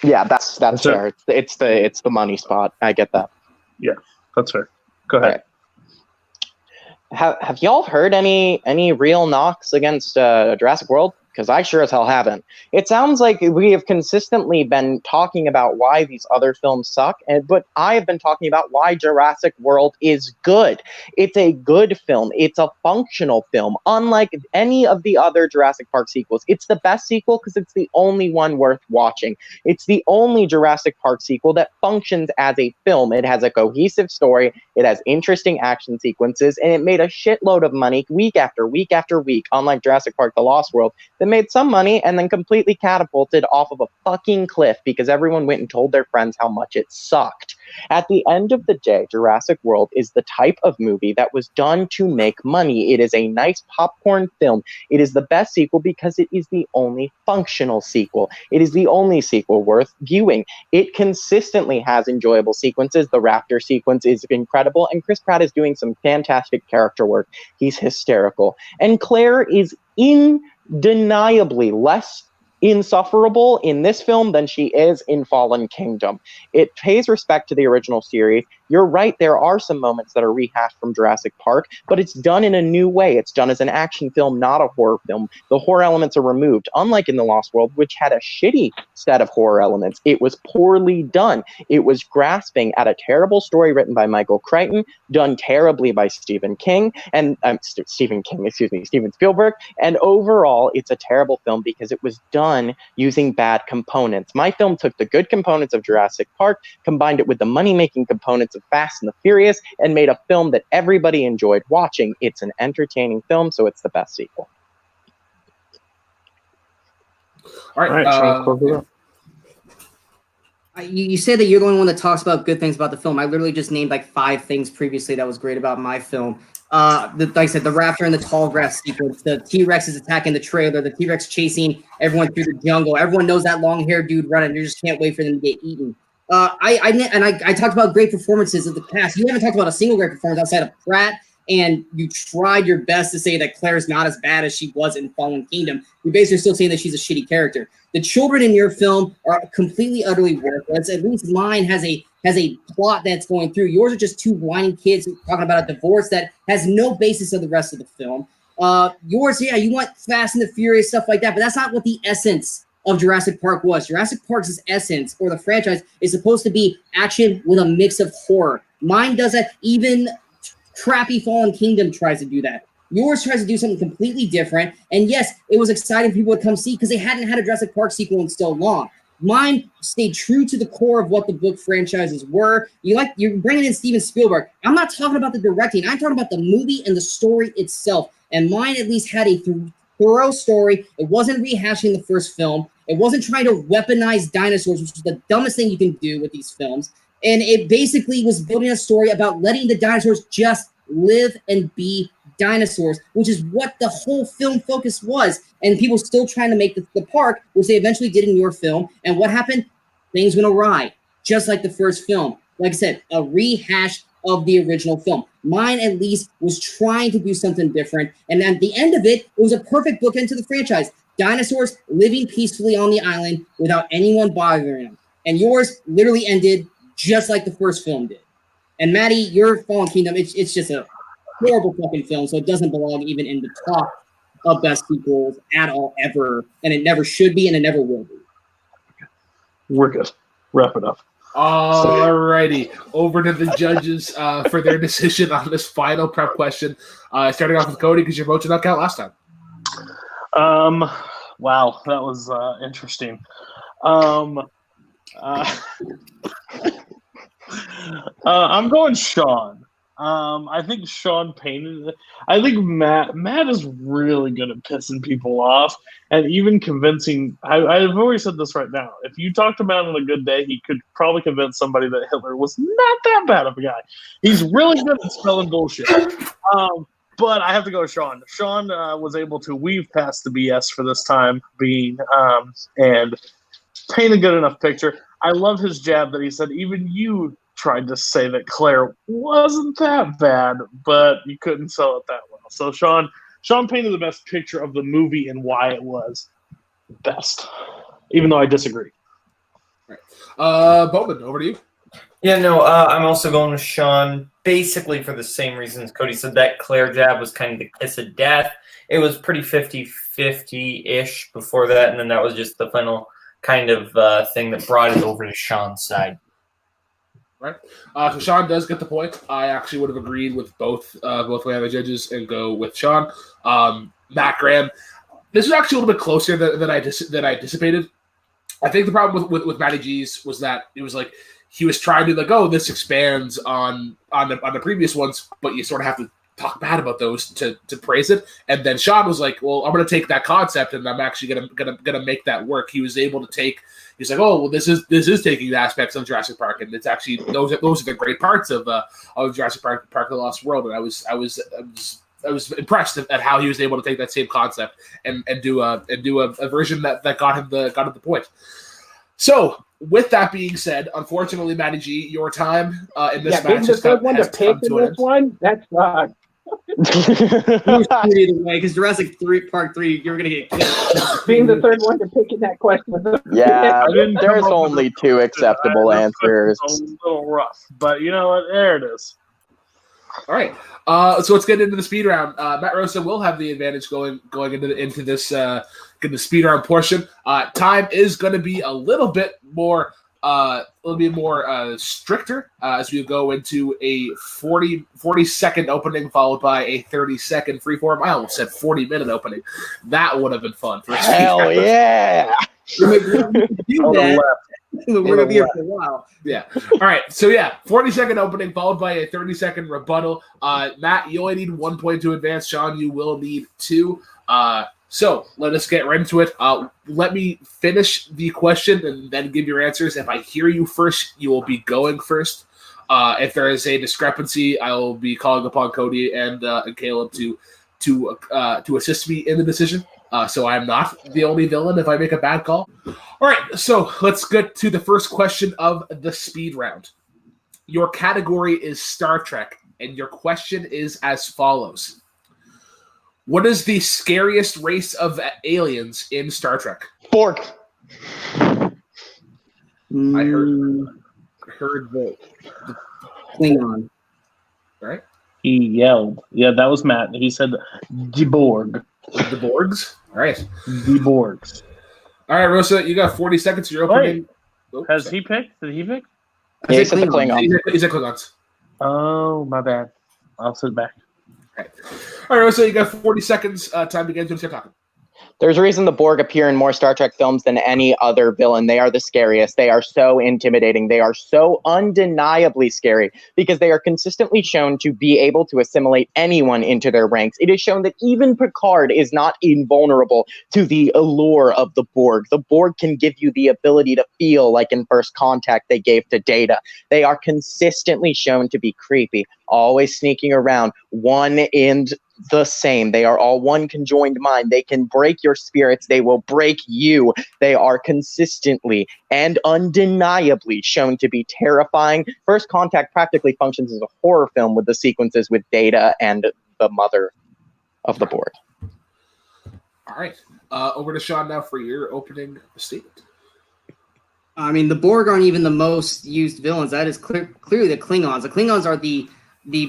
Yeah, that's fair. It's the money spot. I get that. Yeah, that's fair. Go ahead. Right. Have y'all heard any real knocks against Jurassic World? Because I sure as hell haven't. It sounds like we have consistently been talking about why these other films suck, but I have been talking about why Jurassic World is good. It's a good film. It's a functional film, unlike any of the other Jurassic Park sequels. It's the best sequel because it's the only one worth watching. It's the only Jurassic Park sequel that functions as a film. It has a cohesive story, it has interesting action sequences, and it made a shitload of money week after week after week, unlike Jurassic Park: The Lost World, that made some money and then completely catapulted off of a fucking cliff because everyone went and told their friends how much it sucked. At the end of the day, Jurassic World is the type of movie that was done to make money. It is a nice popcorn film. It is the best sequel because it is the only functional sequel. It is the only sequel worth viewing. It consistently has enjoyable sequences. The raptor sequence is incredible, and Chris Pratt is doing some fantastic character work. He's hysterical. And Claire is undeniably less insufferable in this film than she is in Fallen Kingdom. It pays respect to the original series. You're right, there are some moments that are rehashed from Jurassic Park, but it's done in a new way. It's done as an action film, not a horror film. The horror elements are removed, unlike in The Lost World, which had a shitty set of horror elements. It was poorly done. It was grasping at a terrible story written by Michael Crichton, done terribly by Stephen Spielberg, and overall, it's a terrible film because it was done using bad components. My film took the good components of Jurassic Park, combined it with the money-making components of Fast and the Furious, and made a film that everybody enjoyed watching. It's an entertaining film, so it's the best sequel. All right. You say that you're the only one that talks about good things about the film. I literally just named like 5 things previously that was great about my film. Like I said, the raptor and the tall grass sequence, the T-Rex is attacking the trailer, the T-Rex chasing everyone through the jungle. Everyone knows that long-haired dude running. You just can't wait for them to get eaten. I talked about great performances of the cast. You haven't talked about a single great performance outside of Pratt, and you tried your best to say that Claire's not as bad as she was in Fallen Kingdom. You're basically still saying that she's a shitty character. The children in your film are completely, utterly worthless. At least mine has a plot that's going through. Yours are just 2 whining kids talking about a divorce that has no basis of the rest of the film. Yours, yeah, you want Fast and the Furious, stuff like that, but that's not what the essence of Jurassic Park was. Jurassic Park's essence, or the franchise, is supposed to be action with a mix of horror. Mine does that. Even crappy Fallen Kingdom tries to do that. Yours tries to do something completely different. And yes, it was exciting for people to come see because they hadn't had a Jurassic Park sequel in so long. Mine stayed true to the core of what the book franchises were. You're bringing in Steven Spielberg. I'm not talking about the directing. I'm talking about the movie and the story itself. And mine at least had a thorough story. It wasn't rehashing the first film. It wasn't trying to weaponize dinosaurs, which is the dumbest thing you can do with these films. And it basically was building a story about letting the dinosaurs just live and be dinosaurs, which is what the whole film focus was. And people still trying to make the park, which they eventually did in your film. And what happened? Things went awry, just like the first film. Like I said, a rehash of the original film. Mine, at least, was trying to do something different. And at the end of it, it was a perfect bookend to the franchise. Dinosaurs living peacefully on the island without anyone bothering them. And yours literally ended just like the first film did. And Maddie, your Fallen Kingdom, it's just a horrible fucking film, so it doesn't belong even in the top of best sequels at all, ever. And it never should be, and it never will be. We're good. Wrap it up. Alrighty, over to the judges for their decision on this final prep question. Starting off with Cody, because your votes did not count last time. Wow, that was interesting. I'm going Sean. I think Sean painted it. I think Matt is really good at pissing people off and even convincing. I've always said this right now. If you talk to Matt on a good day, he could probably convince somebody that Hitler was not that bad of a guy. He's really good at spelling bullshit. But I have to go with Sean. Sean was able to weave past the BS for this time being and paint a good enough picture. I love his jab that he said, even you tried to say that Claire wasn't that bad, but you couldn't sell it that well. So Sean painted the best picture of the movie and why it was best, even though I disagree. Right. Boatman, over to you. Yeah, no, I'm also going with Sean, basically for the same reasons Cody said. That Claire jab was kind of the kiss of death. It was pretty 50-50-ish before that, and then that was just the final kind of thing that brought it over to Sean's side. Right. So Sean does get the point. I actually would have agreed with both my other judges and go with Sean. Matt Graham. This was actually a little bit closer than I anticipated. I think the problem with Matty G's was that it was like he was trying to this expands on the previous ones, but you sort of have to talk bad about those to praise it. And then Sean was like, well, I'm going to take that concept and I'm actually gonna make that work. He was able to take. He's like, oh, well, this is taking the aspects of Jurassic Park, and it's actually those are the great parts of Jurassic Park: The Lost World. And I was impressed at how he was able to take that same concept and do a version that got him the point. So, with that being said, unfortunately, Matty G, your time in this match the third one to pick in this one. That's Either way, because Jurassic Park 3, you're gonna get killed. Being the third one to pick in that question. Yeah, I didn't there's come up with only a two question. acceptable This answers. question's a little rough, but you know what? There it is. All right. So let's get into the speed round. Matt Rosa will have the advantage going into this speed round portion. Time is going to be a little bit more stricter as we go into a 40-second opening followed by a 30-second freeform. I almost said 40-minute opening. That would have been fun. For a speed Hell round. yeah! Do that. We're gonna be here for a while. Yeah. All right. So 40-second opening followed by a 30-second rebuttal. Matt, you only need 1 point to advance. Sean, you will need 2. So let us get right into it. Let me finish the question and then give your answers. If I hear you first, you will be going first. If there is a discrepancy, I will be calling upon Cody and Kaleb to assist me in the decision. So I'm not the only villain if I make a bad call. All right, so let's get to the first question of the speed round. Your category is Star Trek, and your question is as follows. What is the scariest race of aliens in Star Trek? Borg. I heard the Klingon. right? He yelled. Yeah, that was Matt. He said the Borg. The Borgs? All right. The Borgs. All right, Rosa, you got 40 seconds. You're opening. Has he picked? Did he pick? Yeah, he said the Klingon. He's at Klingons. Oh, my bad. I'll sit back. All right, Rosa, you got 40 seconds. Time begins when you start talking. There's a reason the Borg appear in more Star Trek films than any other villain. They are the scariest. They are so intimidating. They are so undeniably scary because they are consistently shown to be able to assimilate anyone into their ranks. It is shown that even Picard is not invulnerable to the allure of the Borg. The Borg can give you the ability to feel like in First Contact they gave to Data. They are consistently shown to be creepy, always sneaking around, one and the same. They are all one conjoined mind. They can break your spirits. They will break you. They are consistently and undeniably shown to be terrifying. First Contact practically functions as a horror film with the sequences with Data and the mother of the Borg. All right. Over to Sean now for your opening statement. I mean, the Borg aren't even the most used villains. That is clearly the Klingons. The Klingons are the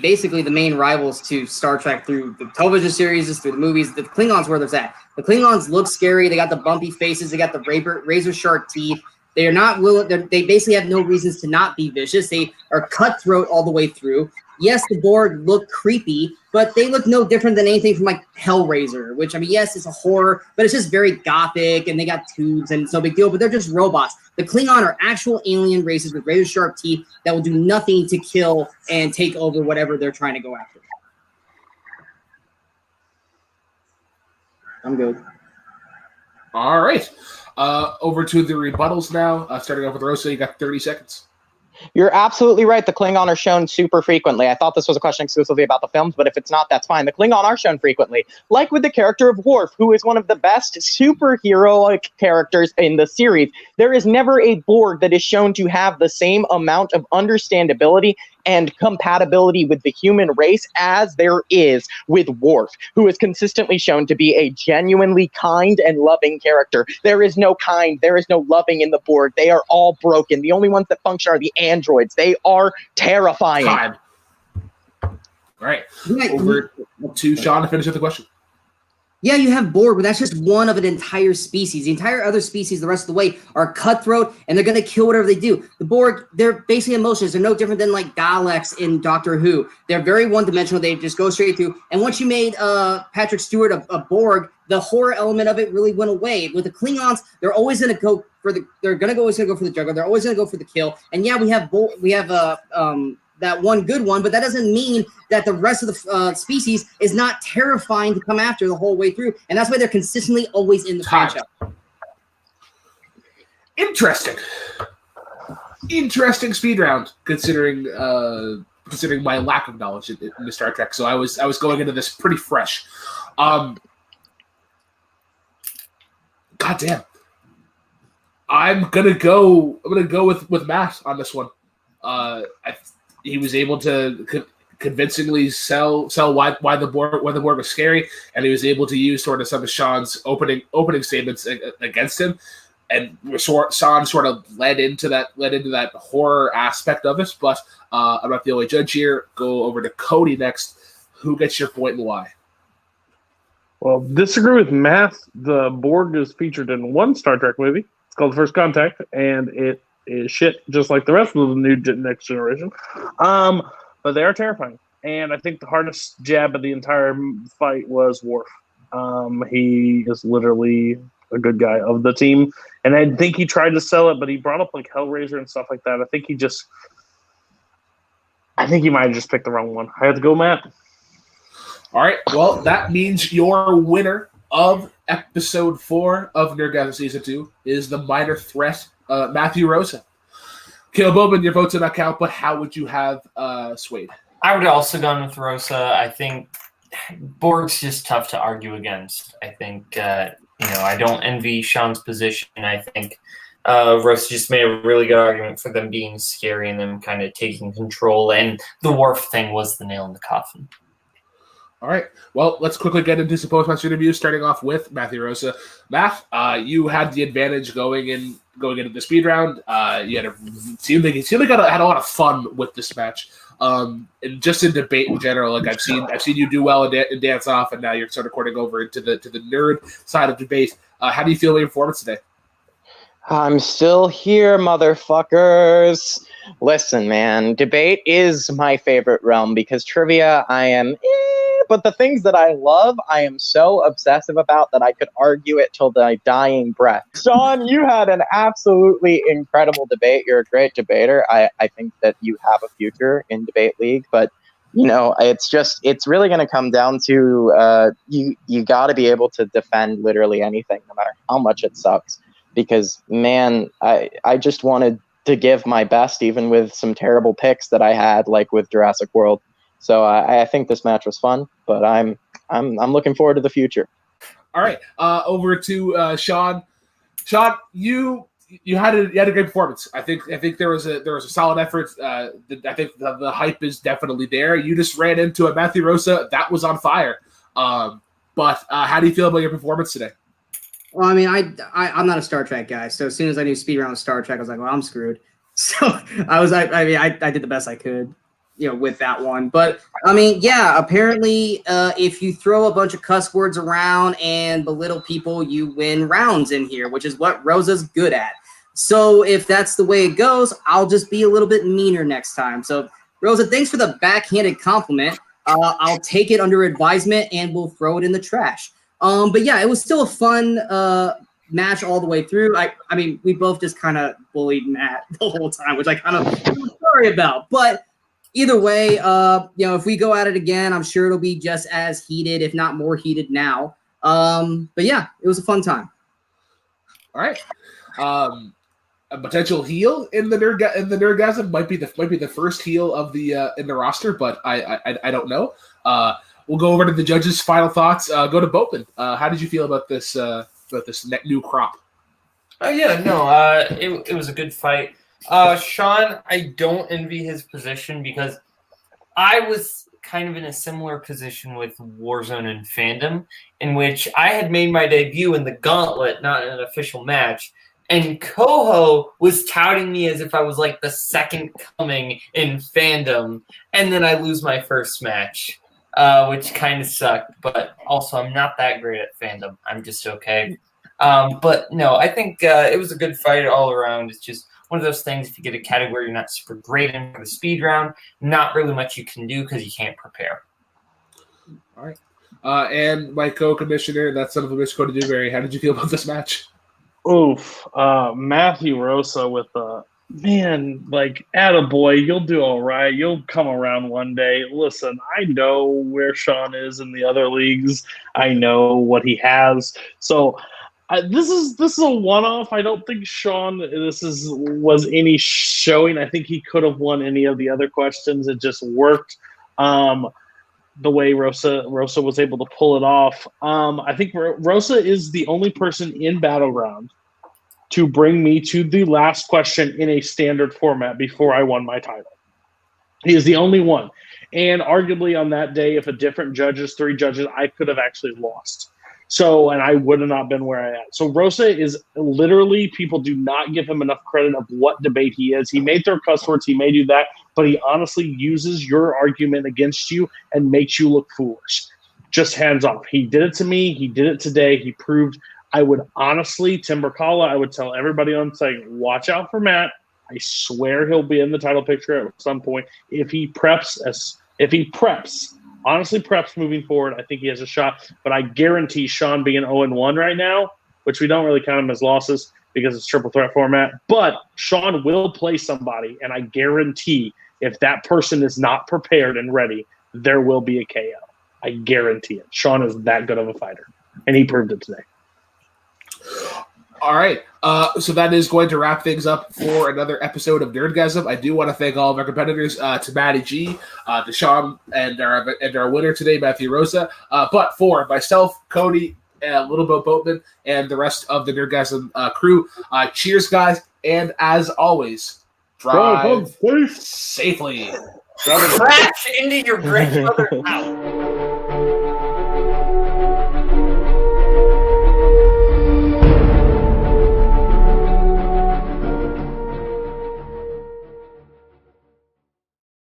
basically the main rivals to Star Trek through the television series, through the movies. The Klingons where there's at. The Klingons look scary. They got the bumpy faces. They got the razor sharp teeth. They are not willing. They basically have no reasons to not be vicious. They are cutthroat all the way through. Yes, the Borg look creepy, but they look no different than anything from like Hellraiser, which, I mean, yes, it's a horror, but it's just very gothic, and they got tubes, and it's no big deal, but they're just robots. The Klingon are actual alien races with razor-sharp teeth that will do nothing to kill and take over whatever they're trying to go after. I'm good. All right. Over to the rebuttals now. Starting off with Rosa, you got 30 seconds. You're absolutely right. The Klingon are shown super frequently. I thought this was a question exclusively about the films, but if it's not, that's fine. The Klingon are shown frequently. Like with the character of Worf, who is one of the best superheroic characters in the series, there is never a Borg that is shown to have the same amount of understandability and compatibility with the human race as there is with Worf, who is consistently shown to be a genuinely kind and loving character. There is no kind, there is no loving in the Borg. They are all broken. The only ones that function are the androids. They are terrifying. Time. All right. Over to Sean to finish up the question. Yeah, you have Borg, but that's just one of an entire species. The entire other species, the rest of the way, are cutthroat, and they're going to kill whatever they do. The Borg, they're basically emotions. They're no different than, like, Daleks in Doctor Who. They're very one-dimensional. They just go straight through. And once you made Patrick Stewart a Borg, the horror element of it really went away. With the Klingons, they're always going to go for the – they're going to always go for the juggler. They're always going to go for the kill. And, yeah, we have that one good one, but that doesn't mean that the rest of the species is not terrifying to come after the whole way through, and that's why they're consistently always in the franchise. Interesting speed round, considering my lack of knowledge in the Star Trek. So I was going into this pretty fresh. God damn, I'm gonna go with Matt on this one. He was able to convincingly sell why the board was scary, and he was able to use sort of some of Sean's opening statements against him, and Sean sort of led into that horror aspect of it. But I'm not the only judge here. Go over to Cody next. Who gets your point and why? Well, disagree with Matt. The Borg is featured in one Star Trek movie. It's called First Contact, and it is shit, just like the rest of the new Next Generation. But they are terrifying. And I think the hardest jab of the entire fight was Worf. He is literally a good guy of the team. And I think he tried to sell it, but he brought up like Hellraiser and stuff like that. I think he might have just picked the wrong one. I had to go, Matt. All right. Well, that means your winner of episode 4 of Nerdgasm Season 2 is the minor threat, Matthew Rosa. Kaleb Boatman, your votes do not count, but how would you have swayed? I would have also gone with Rosa. I think Borg's just tough to argue against. I think, I don't envy Sean's position. I think Rosa just made a really good argument for them being scary and them kind of taking control. And the Worf thing was the nail in the coffin. All right. Well, let's quickly get into some post-match interviews, starting off with Matthew Rosa. Matt, you had the advantage going into the speed round. It seemed like had a lot of fun with this match. And just in debate in general, like I've seen you do well in dance off, and now you're sort of courting over into the nerd side of debate. How do you feel about your performance today? I'm still here, motherfuckers. Listen, man, debate is my favorite realm because trivia, I am but the things that I love, I am so obsessive about that I could argue it till my dying breath. Sean, you had an absolutely incredible debate. You're a great debater. I think that you have a future in Debate League, but it's really going to come down to you got to be able to defend literally anything, no matter how much it sucks. Because, man, I just wanted to give my best, even with some terrible picks that I had, like with Jurassic World. So I think this match was fun, but I'm looking forward to the future. All right, over to Sean. Sean, you had a great performance. I think there was a solid effort. I think the hype is definitely there. You just ran into a Matthew Rosa that was on fire. But how do you feel about your performance today? Well, I mean, I'm not a Star Trek guy, so as soon as I knew speed round was Star Trek, I was like, well, I'm screwed. So I did the best I could, with that one. But I mean, yeah, apparently, if you throw a bunch of cuss words around and belittle people, you win rounds in here, which is what Rosa's good at. So if that's the way it goes, I'll just be a little bit meaner next time. So Rosa, thanks for the backhanded compliment. I'll take it under advisement and we'll throw it in the trash. But yeah, it was still a fun match all the way through. I mean, we both just kind of bullied Matt the whole time, which I kind of sorry about. But either way, if we go at it again, I'm sure it'll be just as heated, if not more heated now. But yeah, it was a fun time. All right. A potential heel in the Nerdgasm might be the first heel of the in the roster, but I don't know. We'll go over to the judges' final thoughts. Go to Boatman. How did you feel about this new crop? It was a good fight. Sean, I don't envy his position because I was kind of in a similar position with Warzone and Fandom, in which I had made my debut in the Gauntlet, not in an official match, and Koho was touting me as if I was like the second coming in Fandom, and then I lose my first match. Which kind of sucked, but also I'm not that great at Fandom. I'm just okay. But no, I think it was a good fight all around. It's just one of those things, if you get a category you're not super great in for the speed round, not really much you can do because you can't prepare. All right. And my co-commissioner, that son of a bitch, Cody Newberry, how did you feel about this match? Oof. Matthew Rosa with man, like, attaboy, you'll do all right. You'll come around one day. Listen, I know where Sean is in the other leagues. I know what he has. So this is a one-off. I don't think Sean was any showing. I think he could have won any of the other questions. It just worked the way Rosa was able to pull it off. I think Rosa is the only person in Battleground to bring me to the last question in a standard format before I won my title. He is the only one. And arguably on that day, if a different three judges, I could have actually lost. So, and I would have not been where I am. So Rosa is literally, people do not give him enough credit of what debate he is. He may throw cuss words, he may do that, but he honestly uses your argument against you and makes you look foolish. Just hands off. He did it to me. He did it today. He proved. I would honestly, Brzakala, I would tell everybody on site, watch out for Matt. I swear he'll be in the title picture at some point. If he preps, honestly preps moving forward, I think he has a shot. But I guarantee Sean being 0-1 right now, which we don't really count him as losses because it's triple threat format, but Sean will play somebody, and I guarantee if that person is not prepared and ready, there will be a KO. I guarantee it. Sean is that good of a fighter, and he proved it today. All right. So that is going to wrap things up for another episode of Nerdgasm. I do want to thank all of our competitors, to Matty G, to Sean, and our winner today, Matthew Rosa. But for myself, Cody, Little Boatman, and the rest of the Nerdgasm crew, cheers, guys. And as always, drive safely. Crash into your grandmother's house.